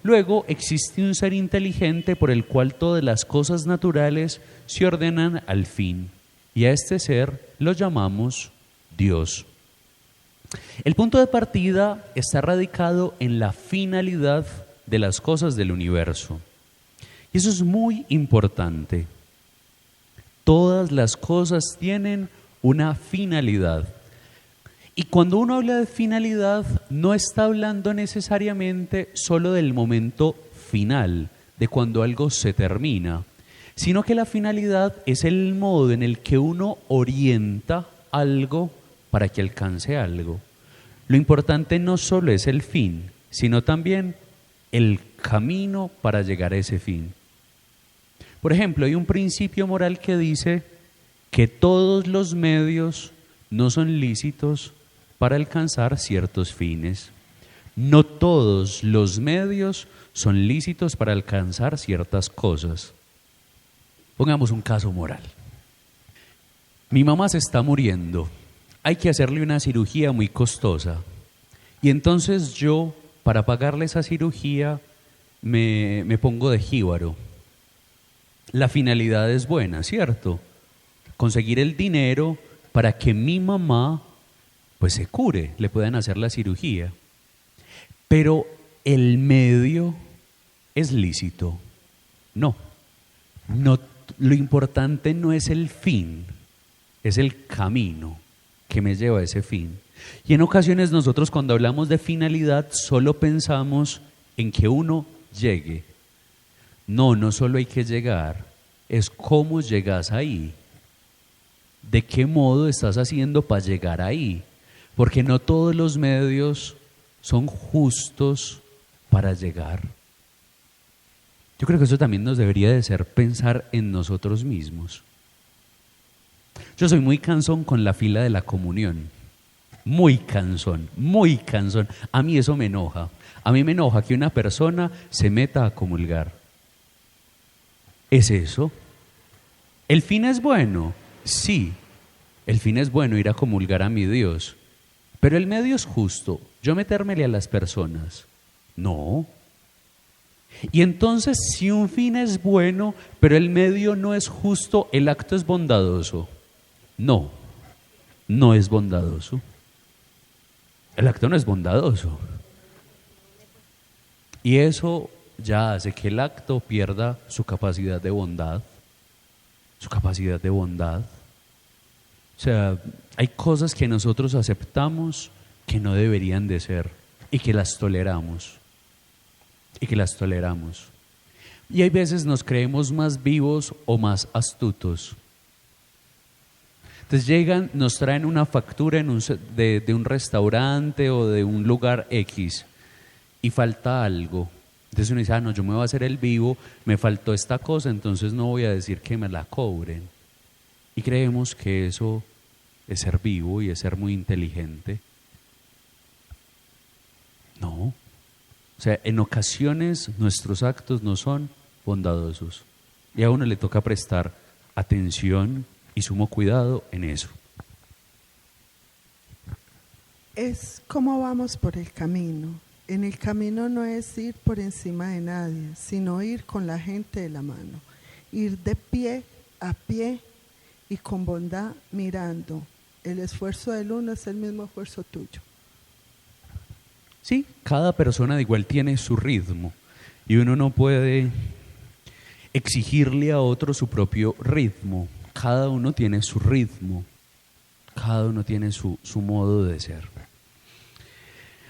Speaker 1: Luego existe un ser inteligente por el cual todas las cosas naturales se ordenan al fin, y a este ser lo llamamos Dios. El punto de partida está radicado en la finalidad de las cosas del universo. Y eso es muy importante. Todas las cosas tienen una finalidad. Y cuando uno habla de finalidad, no está hablando necesariamente solo del momento final, de cuando algo se termina, sino que la finalidad es el modo en el que uno orienta algo para que alcance algo. Lo importante no solo es el fin, sino también el camino para llegar a ese fin. Por ejemplo, hay un principio moral que dice que todos los medios no son lícitos para alcanzar ciertos fines. No todos los medios son lícitos para alcanzar ciertas cosas. Pongamos un caso moral. Mi mamá se está muriendo. Hay que hacerle una cirugía muy costosa. Y entonces yo, para pagarle esa cirugía, me pongo de jíbaro. La finalidad es buena, ¿cierto? Conseguir el dinero para que mi mamá pues se cure, le puedan hacer la cirugía. Pero el medio es lícito. No, lo importante no es el fin, es el camino que me lleva a ese fin. Y en ocasiones nosotros cuando hablamos de finalidad solo pensamos en que uno llegue. No solo hay que llegar, es cómo llegas ahí. ¿De qué modo estás haciendo para llegar ahí? Porque no todos los medios son justos para llegar. Yo creo que eso también nos debería de hacer pensar en nosotros mismos. Yo soy muy cansón con la fila de la comunión. Muy cansón, muy cansón. A mí eso me enoja. A mí me enoja que una persona se meta a comulgar. ¿Es eso? ¿El fin es bueno? Sí, el fin es bueno, ir a comulgar a mi Dios. Pero el medio es justo, yo metérmele a las personas. No. Y entonces, si un fin es bueno, pero el medio no es justo, ¿el acto es bondadoso? No, no es bondadoso. El acto no es bondadoso. Y eso ya hace que el acto pierda su capacidad de bondad. Su capacidad de bondad. O sea, hay cosas que nosotros aceptamos que no deberían de ser y que las toleramos. Y hay veces nos creemos más vivos o más astutos. Entonces llegan, nos traen una factura de un restaurante o de un lugar X y falta algo. Entonces uno dice, no, yo me voy a hacer el vivo, me faltó esta cosa, entonces no voy a decir que me la cobren. Y creemos que eso es ser vivo y es ser muy inteligente. No. O sea, en ocasiones nuestros actos no son bondadosos. Y a uno le toca prestar atención y sumo cuidado en eso.
Speaker 7: Es cómo vamos por el camino. En el camino no es ir por encima de nadie, sino ir con la gente de la mano. Ir de pie a pie y con bondad mirando. El esfuerzo del uno es el mismo esfuerzo tuyo.
Speaker 1: Sí, cada persona de igual tiene su ritmo. y uno no puede exigirle a otro su propio ritmo. Cada uno tiene su ritmo, cada uno tiene su modo de ser.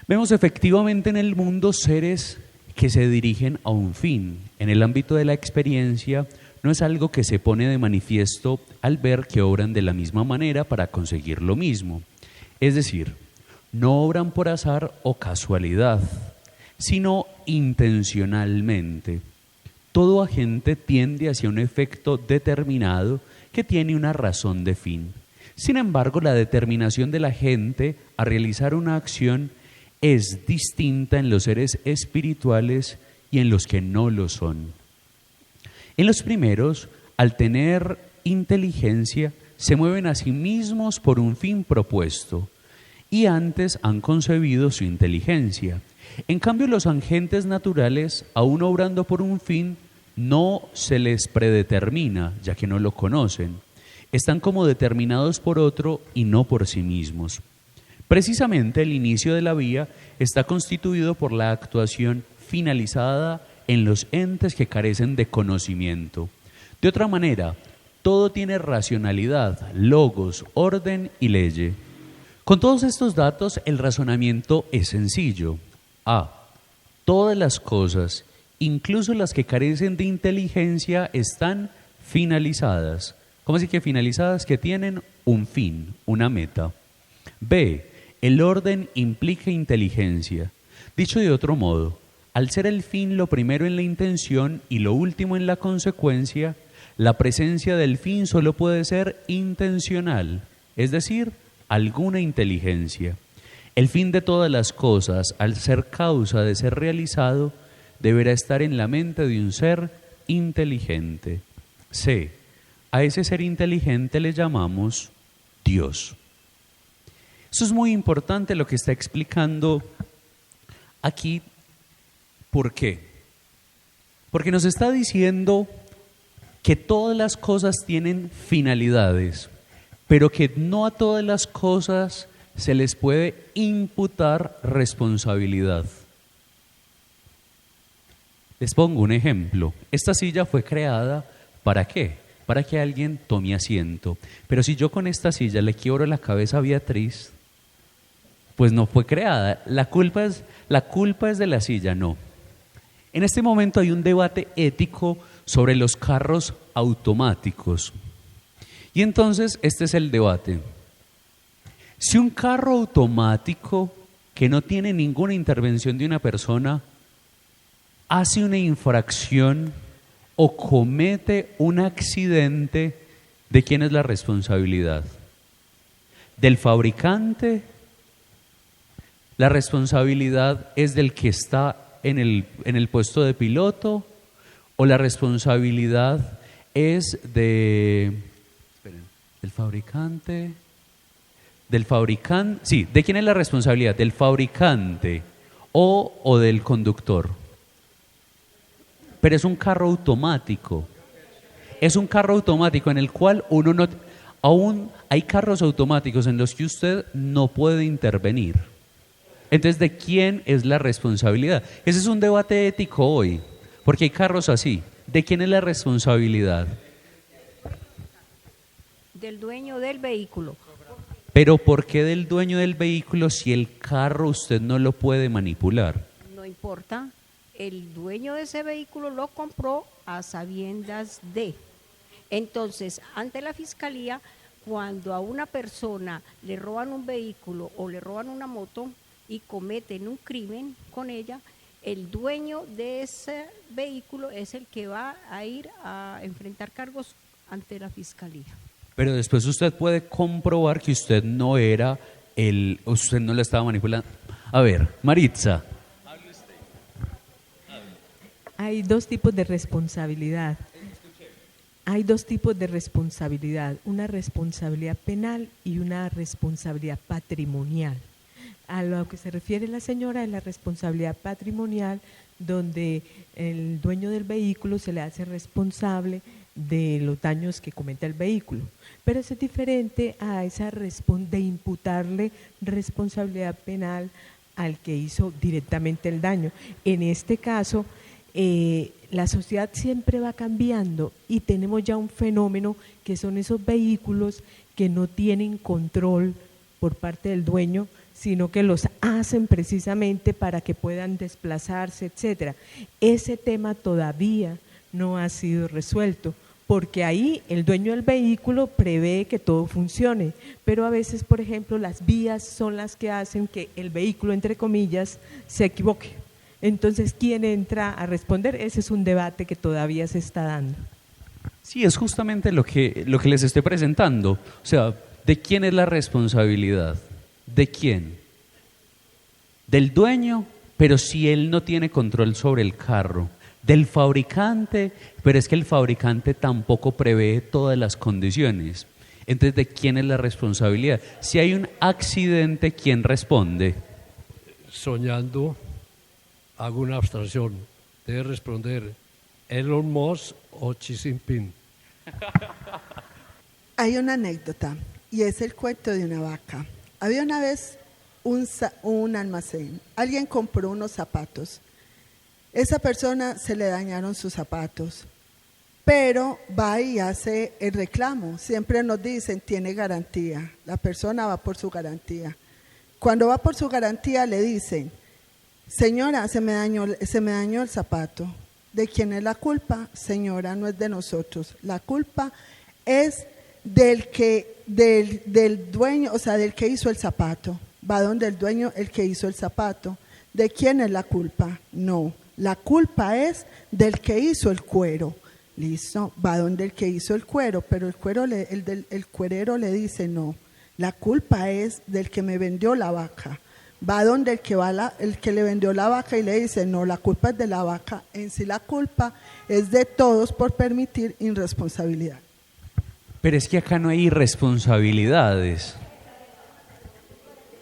Speaker 1: Vemos efectivamente en el mundo seres que se dirigen a un fin. En el ámbito de la experiencia no es algo que se pone de manifiesto al ver que obran de la misma manera para conseguir lo mismo. Es decir, no obran por azar o casualidad, sino intencionalmente. Todo agente tiende hacia un efecto determinado que tiene una razón de fin. Sin embargo, la determinación del agente a realizar una acción es distinta en los seres espirituales y en los que no lo son. En los primeros, al tener inteligencia, se mueven a sí mismos por un fin propuesto y antes han concebido su inteligencia. En cambio, los agentes naturales, aún obrando por un fin, no se les predetermina, ya que no lo conocen. Están como determinados por otro y no por sí mismos. Precisamente el inicio de la vía está constituido por la actuación finalizada en los entes que carecen de conocimiento. De otra manera, todo tiene racionalidad, logos, orden y ley. Con todos estos datos, el razonamiento es sencillo. A. Todas las cosas, incluso las que carecen de inteligencia, están finalizadas. ¿Cómo así que finalizadas? Que tienen un fin, una meta. B. El orden implica inteligencia. Dicho de otro modo, al ser el fin lo primero en la intención y lo último en la consecuencia, la presencia del fin solo puede ser intencional, es decir, alguna inteligencia. El fin de todas las cosas, al ser causa de ser realizado, deberá estar en la mente de un ser inteligente. C. A ese ser inteligente le llamamos Dios. Eso es muy importante lo que está explicando aquí. ¿Por qué? Porque nos está diciendo que todas las cosas tienen finalidades, pero que no a todas las cosas se les puede imputar responsabilidad. Les pongo un ejemplo. Esta silla fue creada ¿para qué? Para que alguien tome asiento. Pero si yo con esta silla le quiebro la cabeza a Beatriz, pues no fue creada. La culpa es de la silla, no. En este momento hay un debate ético sobre los carros automáticos. Y entonces este es el debate. Si un carro automático que no tiene ninguna intervención de una persona hace una infracción o comete un accidente, ¿de quién es la responsabilidad? ¿Del fabricante? ¿La responsabilidad es del que está en el puesto de piloto? ¿O la responsabilidad es del fabricante? Sí, ¿de quién es la responsabilidad? ¿Del fabricante o del conductor? Pero es un carro automático. Es un carro automático en el cual uno no... Aún hay carros automáticos en los que usted no puede intervenir. Entonces, ¿de quién es la responsabilidad? Ese es un debate ético hoy, porque hay carros así. ¿De quién es la responsabilidad?
Speaker 8: Del dueño del vehículo.
Speaker 1: Pero ¿por qué del dueño del vehículo si el carro usted no lo puede manipular?
Speaker 8: No importa, el dueño de ese vehículo lo compró a sabiendas de. Entonces, ante la fiscalía, cuando a una persona le roban un vehículo o le roban una moto y cometen un crimen con ella, el dueño de ese vehículo es el que va a ir a enfrentar cargos ante la fiscalía.
Speaker 1: Pero después usted puede comprobar que usted no usted no la estaba manipulando. A ver, Maritza.
Speaker 5: Hay dos tipos de responsabilidad. Hay dos tipos de responsabilidad, una responsabilidad penal y una responsabilidad patrimonial. A lo que se refiere la señora es la responsabilidad patrimonial, donde el dueño del vehículo se le hace responsable de los daños que cometa el vehículo. Pero eso es diferente a esa de imputarle responsabilidad penal al que hizo directamente el daño. En este caso, la sociedad siempre va cambiando y tenemos ya un fenómeno que son esos vehículos que no tienen control por parte del dueño, sino que los hacen precisamente para que puedan desplazarse, etcétera. Ese tema todavía no ha sido resuelto, porque ahí el dueño del vehículo prevé que todo funcione, pero a veces, por ejemplo, las vías son las que hacen que el vehículo, entre comillas, se equivoque. Entonces, ¿quién entra a responder? Ese es un debate que todavía se está dando.
Speaker 1: Sí, es justamente lo que les estoy presentando. O sea, ¿de quién es la responsabilidad? ¿De quién? Del dueño, pero si él no tiene control sobre el carro. Del fabricante, pero es que el fabricante tampoco prevé todas las condiciones. Entonces, ¿de quién es la responsabilidad? Si hay un accidente, ¿quién responde?
Speaker 9: Soñando, hago una abstracción. Debe responder Elon Musk o Xi Jinping.
Speaker 7: Hay una anécdota y es el cuento de una vaca. Había una vez un almacén. Alguien compró unos zapatos. Esa persona se le dañaron sus zapatos, pero va y hace el reclamo. Siempre nos dicen, tiene garantía. La persona va por su garantía. Cuando va por su garantía le dicen, señora, se me dañó el zapato. ¿De quién es la culpa? Señora, no es de nosotros. La culpa es del dueño, o sea, del que hizo el zapato. Va donde el dueño, el que hizo el zapato. ¿De quién es la culpa? No, la culpa es del que hizo el cuero. Listo, va donde el que hizo el cuero, pero el cuerero le dice no, la culpa es del que me vendió la vaca. Va donde el que le vendió la vaca y le dice no, la culpa es de la vaca. En sí la culpa es de todos por permitir irresponsabilidad.
Speaker 1: Pero es que acá no hay irresponsabilidades.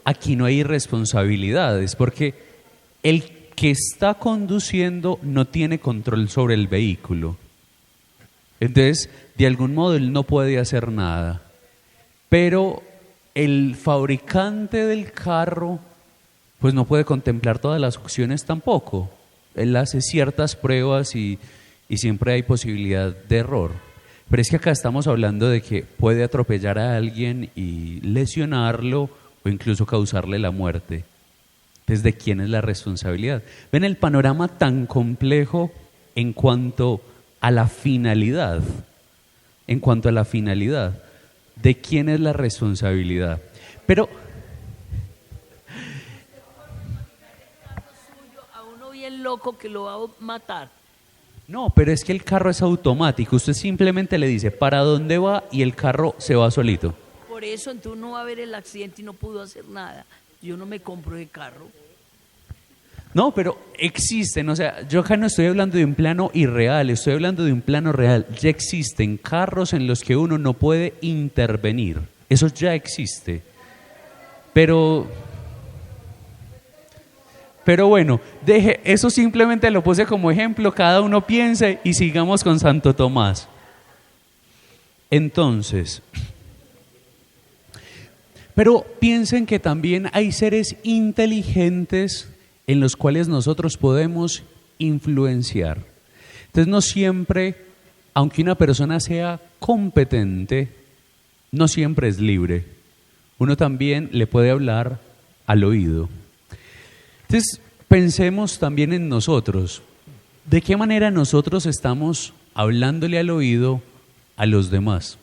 Speaker 1: Aquí no hay irresponsabilidades porque el que está conduciendo no tiene control sobre el vehículo. Entonces, de algún modo él no puede hacer nada. Pero el fabricante del carro pues no puede contemplar todas las opciones tampoco. Él hace ciertas pruebas y siempre hay posibilidad de error. Pero es que acá estamos hablando de que puede atropellar a alguien y lesionarlo o incluso causarle la muerte. Entonces, ¿de quién es la responsabilidad? Ven el panorama tan complejo en cuanto a la finalidad. En cuanto a la finalidad, ¿de quién es la responsabilidad? Pero
Speaker 10: a uno bien loco que lo va a matar.
Speaker 1: no, pero es que el carro es automático. Usted simplemente le dice para dónde va y el carro se va solito.
Speaker 10: Por eso entonces uno va a ver el accidente y no pudo hacer nada. Yo no me compro el carro.
Speaker 1: No, pero existen, o sea, yo acá no estoy hablando de un plano irreal, estoy hablando de un plano real. Ya existen carros en los que uno no puede intervenir. Eso ya existe. Pero bueno, eso simplemente lo puse como ejemplo, cada uno piense y sigamos con Santo Tomás. Entonces, pero piensen que también hay seres inteligentes en los cuales nosotros podemos influenciar. Entonces no siempre, aunque una persona sea competente, no siempre es libre. Uno también le puede hablar al oído. Entonces pensemos también en nosotros. ¿De qué manera nosotros estamos hablándole al oído a los demás?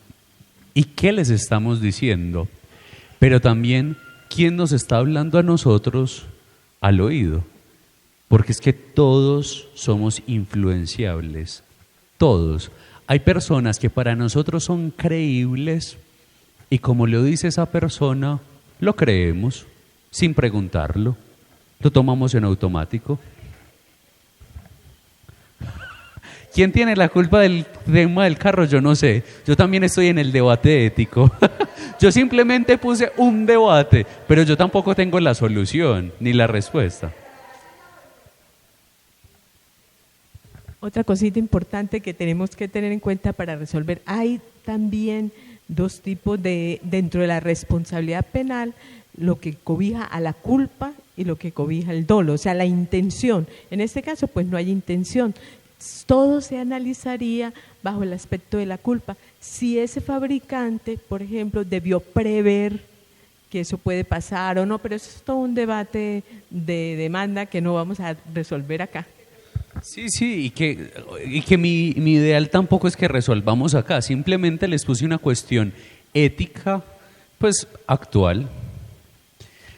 Speaker 1: ¿Y qué les estamos diciendo? Pero también, ¿quién nos está hablando a nosotros al oído? Porque es que todos somos influenciables, todos. Hay personas que para nosotros son creíbles y como lo dice esa persona, lo creemos sin preguntarlo, lo tomamos en automático. ¿Quién tiene la culpa del tema del carro? Yo no sé. Yo también estoy en el debate ético. Yo simplemente puse un debate, pero yo tampoco tengo la solución ni la respuesta.
Speaker 5: Otra cosita importante que tenemos que tener en cuenta para resolver, hay también dos tipos dentro de la responsabilidad penal, lo que cobija a la culpa y lo que cobija el dolo, o sea, la intención. En este caso, pues no hay intención. Todo se analizaría bajo el aspecto de la culpa. Si ese fabricante, por ejemplo, debió prever que eso puede pasar o no, pero eso es todo un debate de demanda que no vamos a resolver acá.
Speaker 1: Sí, sí, y que mi ideal tampoco es que resolvamos acá, simplemente les puse una cuestión ética, pues actual.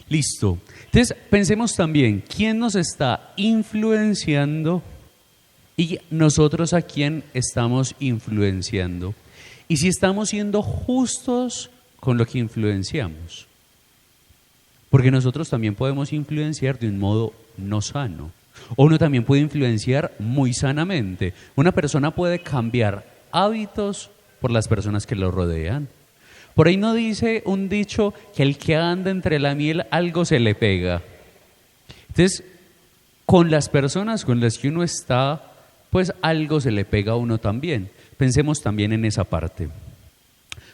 Speaker 1: Listo. Entonces, pensemos también, ¿quién nos está influenciando y nosotros a quién estamos influenciando? Y si estamos siendo justos con lo que influenciamos. Porque nosotros también podemos influenciar de un modo no sano. O uno también puede influenciar muy sanamente. Una persona puede cambiar hábitos por las personas que lo rodean. Por ahí no dice un dicho que el que anda entre la miel algo se le pega. Entonces, con las personas con las que uno está, pues algo se le pega a uno también. Pensemos también en esa parte.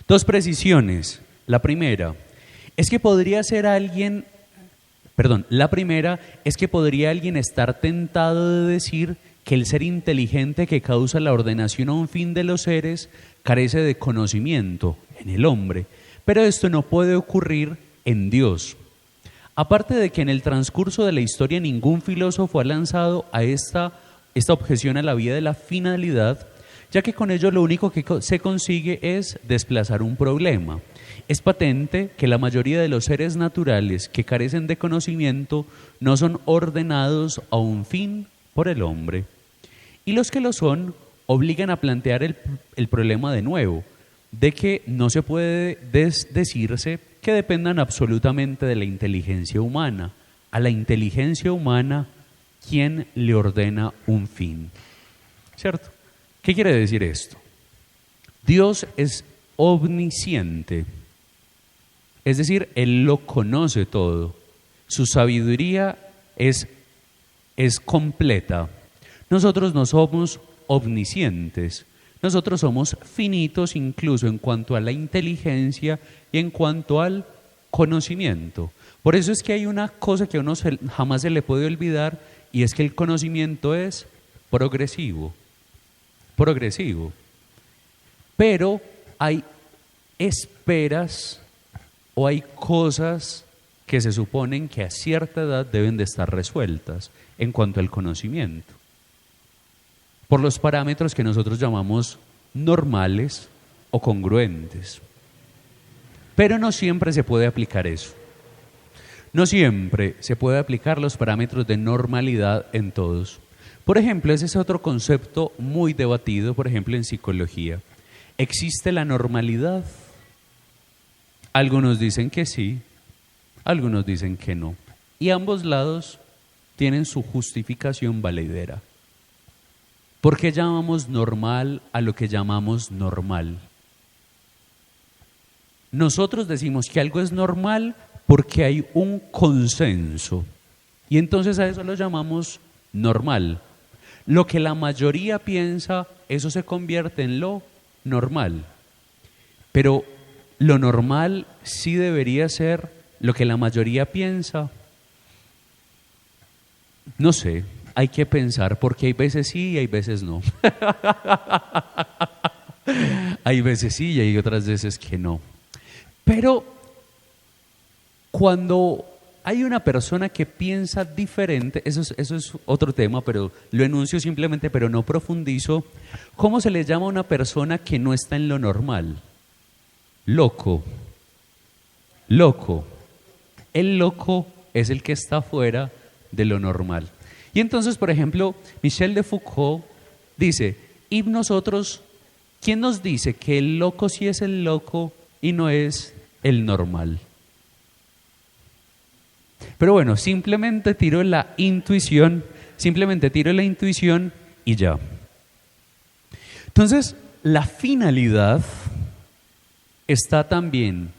Speaker 1: 2 precisiones. La primera es que podría ser alguien, la primera es que podría alguien estar tentado de decir que el ser inteligente que causa la ordenación a un fin de los seres carece de conocimiento en el hombre, pero esto no puede ocurrir en Dios. Aparte de que en el transcurso de la historia ningún filósofo ha lanzado a esta objeción a la vía de la finalidad, ya que con ello lo único que se consigue es desplazar un problema. Es patente que la mayoría de los seres naturales que carecen de conocimiento no son ordenados a un fin por el hombre. Y los que lo son obligan a plantear el problema de nuevo, de que no se puede decirse que dependan absolutamente de la inteligencia humana. A la inteligencia humana, ¿quién le ordena un fin? ¿Cierto? ¿Qué quiere decir esto? Dios es omnisciente, es decir, Él lo conoce todo. Su sabiduría es completa. Nosotros no somos omniscientes, nosotros somos finitos incluso en cuanto a la inteligencia y en cuanto al conocimiento. Por eso es que hay una cosa que a uno jamás se le puede olvidar, y es que el conocimiento es progresivo. Pero hay esperas o hay cosas que se suponen que a cierta edad deben de estar resueltas en cuanto al conocimiento, por los parámetros que nosotros llamamos normales o congruentes. Pero no siempre se puede aplicar eso. No siempre se puede aplicar los parámetros de normalidad en todos. Por ejemplo, ese es otro concepto muy debatido, por ejemplo, en psicología. ¿Existe la normalidad? Algunos dicen que sí, algunos dicen que no. Y ambos lados tienen su justificación valedera. ¿Por qué llamamos normal a lo que llamamos normal? Nosotros decimos que algo es normal porque hay un consenso. Y entonces a eso lo llamamos normal. Lo que la mayoría piensa, eso se convierte en lo normal. Pero lo normal sí debería ser lo que la mayoría piensa. No sé, hay que pensar, porque hay veces sí y hay veces no. Hay veces sí y hay otras veces que no. Pero cuando hay una persona que piensa diferente, eso es otro tema, pero lo enuncio simplemente, pero no profundizo. ¿Cómo se le llama a una persona que no está en lo normal? Loco. El loco es el que está fuera de lo normal. Y entonces, por ejemplo, Michel de Foucault dice, ¿y nosotros, quién nos dice que el loco sí es el loco y no es el normal? Pero bueno, simplemente tiro la intuición y ya. Entonces, la finalidad está también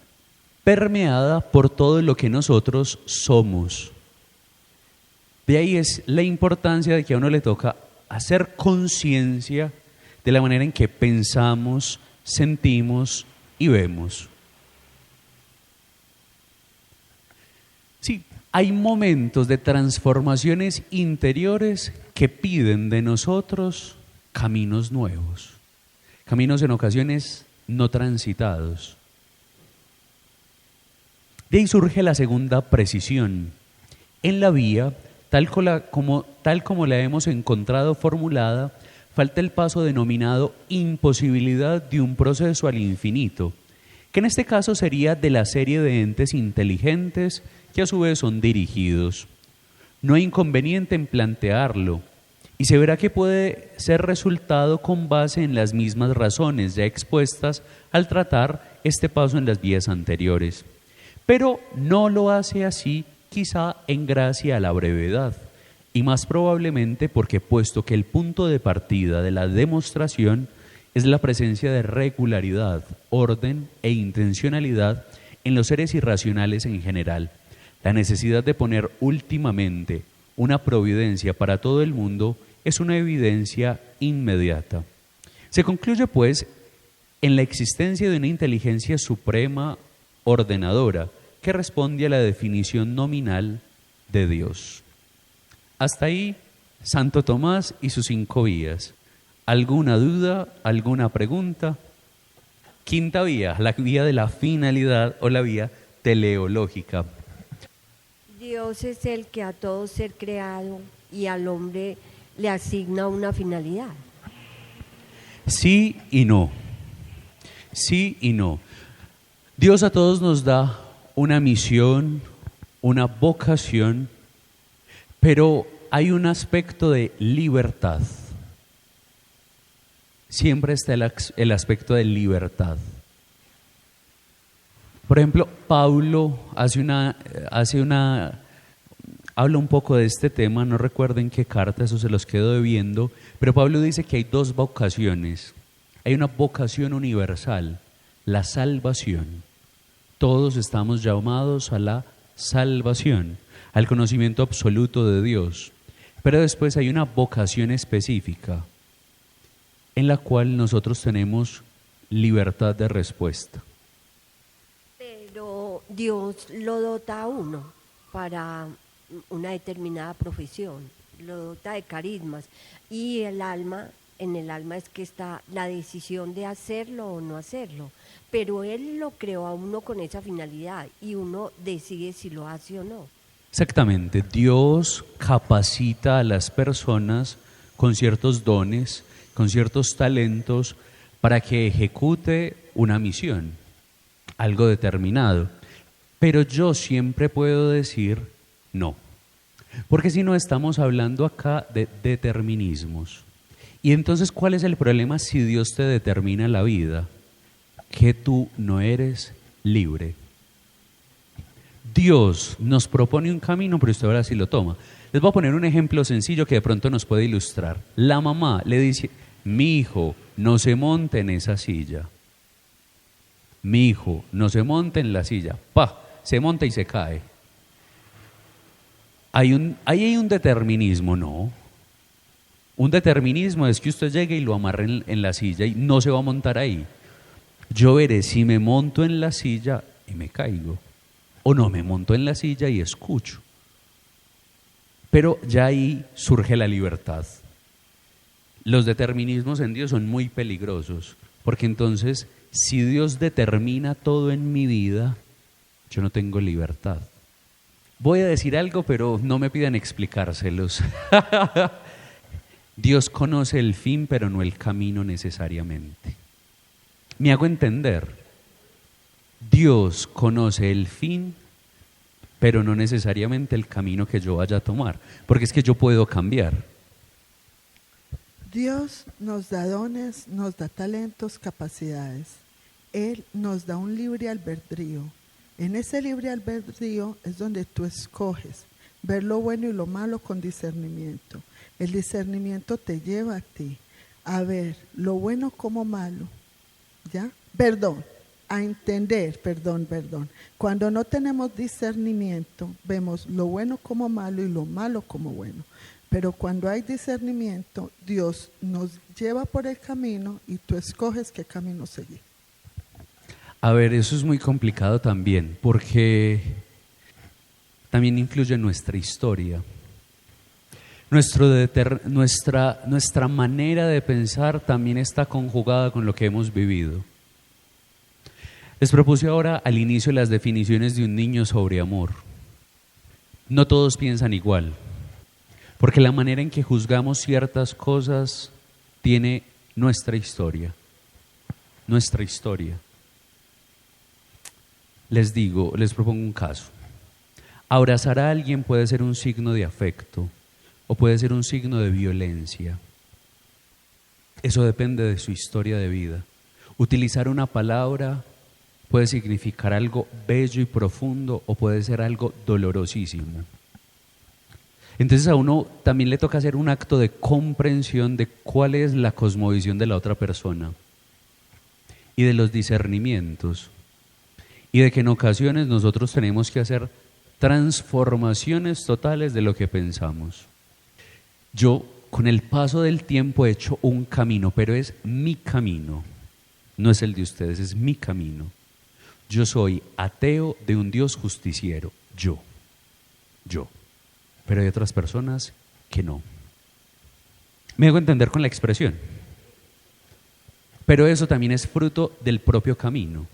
Speaker 1: permeada por todo lo que nosotros somos. De ahí es la importancia de que a uno le toca hacer conciencia de la manera en que pensamos, sentimos y vemos. Sí, hay momentos de transformaciones interiores que piden de nosotros caminos nuevos, caminos en ocasiones no transitados. De ahí surge la segunda precisión. En la vía, tal como la hemos encontrado formulada, falta el paso denominado imposibilidad de un proceso al infinito, que en este caso sería de la serie de entes inteligentes que a su vez son dirigidos. No hay inconveniente en plantearlo, y se verá que puede ser resultado con base en las mismas razones ya expuestas al tratar este paso en las vías anteriores. Pero no lo hace así, quizá en gracia a la brevedad, y más probablemente porque puesto que el punto de partida de la demostración es la presencia de regularidad, orden e intencionalidad en los seres irracionales en general, la necesidad de poner últimamente una providencia para todo el mundo es una evidencia inmediata. Se concluye, pues, en la existencia de una inteligencia suprema ordenadora que responde a la definición nominal de Dios. Hasta ahí, Santo Tomás y sus 5 vías. ¿Alguna duda? ¿Alguna pregunta? Quinta vía, la vía de la finalidad o la vía teleológica.
Speaker 8: Dios es el que a todo ser creado y al hombre le asigna una finalidad.
Speaker 1: Sí y no. Sí y no. Dios a todos nos da una misión, una vocación, pero hay un aspecto de libertad. Siempre está el aspecto de libertad. Por ejemplo, Pablo habla un poco de este tema, no recuerdo en qué carta, eso se los quedo debiendo, pero Pablo dice que hay 2 vocaciones. Hay una vocación universal, la salvación. Todos estamos llamados a la salvación, al conocimiento absoluto de Dios. Pero después hay una vocación específica en la cual nosotros tenemos libertad de respuesta.
Speaker 8: Pero Dios lo dota a uno para una determinada profesión, lo dota de carismas y en el alma es que está la decisión de hacerlo o no hacerlo, pero Él lo creó a uno con esa finalidad y uno decide si lo hace o no.
Speaker 1: Exactamente, Dios capacita a las personas con ciertos dones, con ciertos talentos para que ejecute una misión, algo determinado. Pero yo siempre puedo decir no, porque si no estamos hablando acá de determinismos. Y entonces, ¿cuál es el problema si Dios te determina la vida? Que tú no eres libre. Dios nos propone un camino, pero usted ahora sí lo toma. Les voy a poner un ejemplo sencillo que de pronto nos puede ilustrar. La mamá le dice: mi hijo, no se monte en esa silla. Mi hijo, no se monte en la silla. ¡Pah! Se monta y se cae. Ahí hay un determinismo, ¿no? Un determinismo es que usted llegue y lo amarre en la silla y no se va a montar ahí. Yo veré si me monto en la silla y me caigo, o no me monto en la silla y escucho. Pero ya ahí surge la libertad. Los determinismos en Dios son muy peligrosos, porque entonces, si Dios determina todo en mi vida, yo no tengo libertad. Voy a decir algo, pero no me pidan explicárselos. Dios conoce el fin, pero no el camino necesariamente. ¿Me hago entender? Dios conoce el fin, pero no necesariamente el camino que yo vaya a tomar, porque es que yo puedo cambiar.
Speaker 7: Dios nos da dones, nos da talentos, capacidades. Él nos da un libre albedrío. En ese libre albedrío es donde tú escoges ver lo bueno y lo malo con discernimiento. El discernimiento te lleva a ti a ver lo bueno como malo, ¿ya? A entender. Cuando no tenemos discernimiento, vemos lo bueno como malo y lo malo como bueno. Pero cuando hay discernimiento, Dios nos lleva por el camino y tú escoges qué camino seguir. A
Speaker 1: ver, eso es muy complicado también, porque también influye en nuestra historia. Nuestra manera de pensar también está conjugada con lo que hemos vivido. Les propuse ahora al inicio las definiciones de un niño sobre amor. No todos piensan igual, porque la manera en que juzgamos ciertas cosas tiene nuestra historia. Nuestra historia. Les propongo un caso. Abrazar a alguien puede ser un signo de afecto o puede ser un signo de violencia. Eso depende de su historia de vida. Utilizar una palabra puede significar algo bello y profundo o puede ser algo dolorosísimo. Entonces a uno también le toca hacer un acto de comprensión de cuál es la cosmovisión de la otra persona y de los discernimientos y de que en ocasiones nosotros tenemos que hacer transformaciones totales de lo que pensamos. Yo con el paso del tiempo he hecho un camino, pero es mi camino, no es el de ustedes, es mi camino. Yo soy ateo de un Dios justiciero, yo. Pero hay otras personas que no. Me hago entender con la expresión. Pero eso también es fruto del propio camino.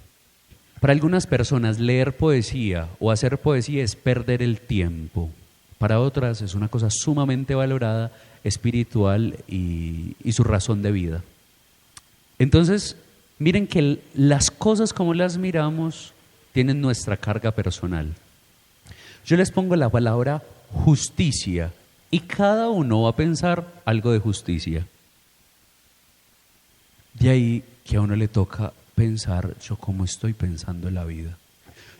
Speaker 1: Para algunas personas leer poesía o hacer poesía es perder el tiempo. Para otras es una cosa sumamente valorada, espiritual y su razón de vida. Entonces, miren que las cosas como las miramos tienen nuestra carga personal. Yo les pongo la palabra justicia y cada uno va a pensar algo de justicia. De ahí que a uno le toca pensar yo cómo estoy pensando en la vida.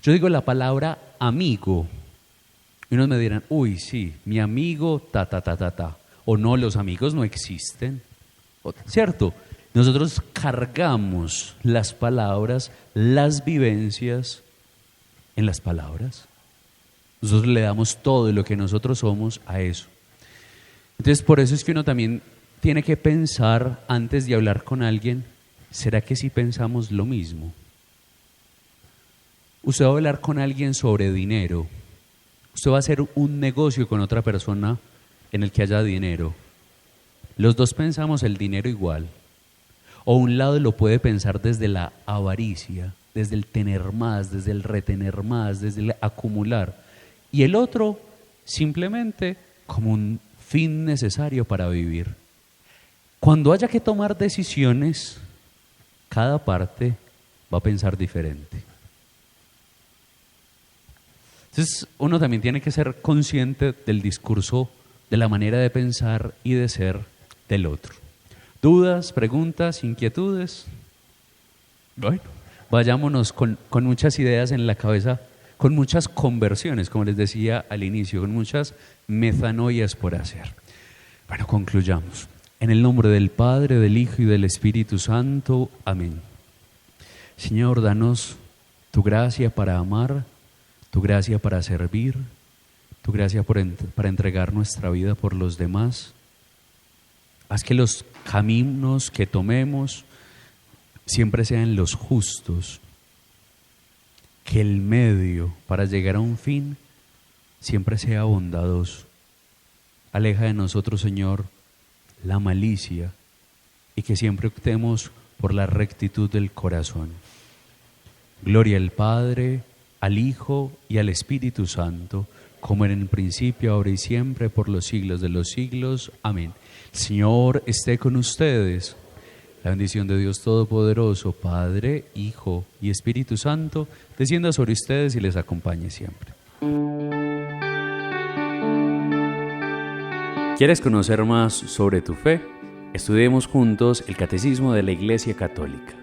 Speaker 1: Yo digo la palabra amigo y unos me dirán, uy, sí, mi amigo, o no, los amigos no existen, ¿cierto? Nosotros cargamos las palabras, las vivencias en las palabras. Nosotros le damos todo lo que nosotros somos a eso. Entonces, por eso es que uno también tiene que pensar antes de hablar con alguien, ¿será que sí pensamos lo mismo? Usted va a hablar con alguien sobre dinero. Usted va a hacer un negocio con otra persona en el que haya dinero. Los dos pensamos el dinero igual. O un lado lo puede pensar desde la avaricia, desde el tener más, desde el retener más, desde el acumular. Y el otro simplemente como un fin necesario para vivir. Cuando haya que tomar decisiones, cada parte va a pensar diferente. Entonces uno también tiene que ser consciente del discurso, de la manera de pensar y de ser del otro. ¿Dudas, preguntas, inquietudes? Bueno, vayámonos con muchas ideas en la cabeza, con muchas conversiones, como les decía al inicio, con muchas metanoias por hacer. Bueno, concluyamos. En el nombre del Padre, del Hijo y del Espíritu Santo. Amén. Señor, danos tu gracia para amar, tu gracia para servir, tu gracia para entregar nuestra vida por los demás. Haz que los caminos que tomemos siempre sean los justos, que el medio para llegar a un fin siempre sea bondadoso. Aleja de nosotros, Señor, la malicia y que siempre optemos por la rectitud del corazón. Gloria al Padre, al Hijo y al Espíritu Santo, como era en el principio, ahora y siempre, por los siglos de los siglos. Amén. El Señor esté con ustedes. La bendición de Dios Todopoderoso, Padre, Hijo y Espíritu Santo, descienda sobre ustedes y les acompañe siempre. ¿Quieres conocer más sobre tu fe? Estudiemos juntos el Catecismo de la Iglesia Católica.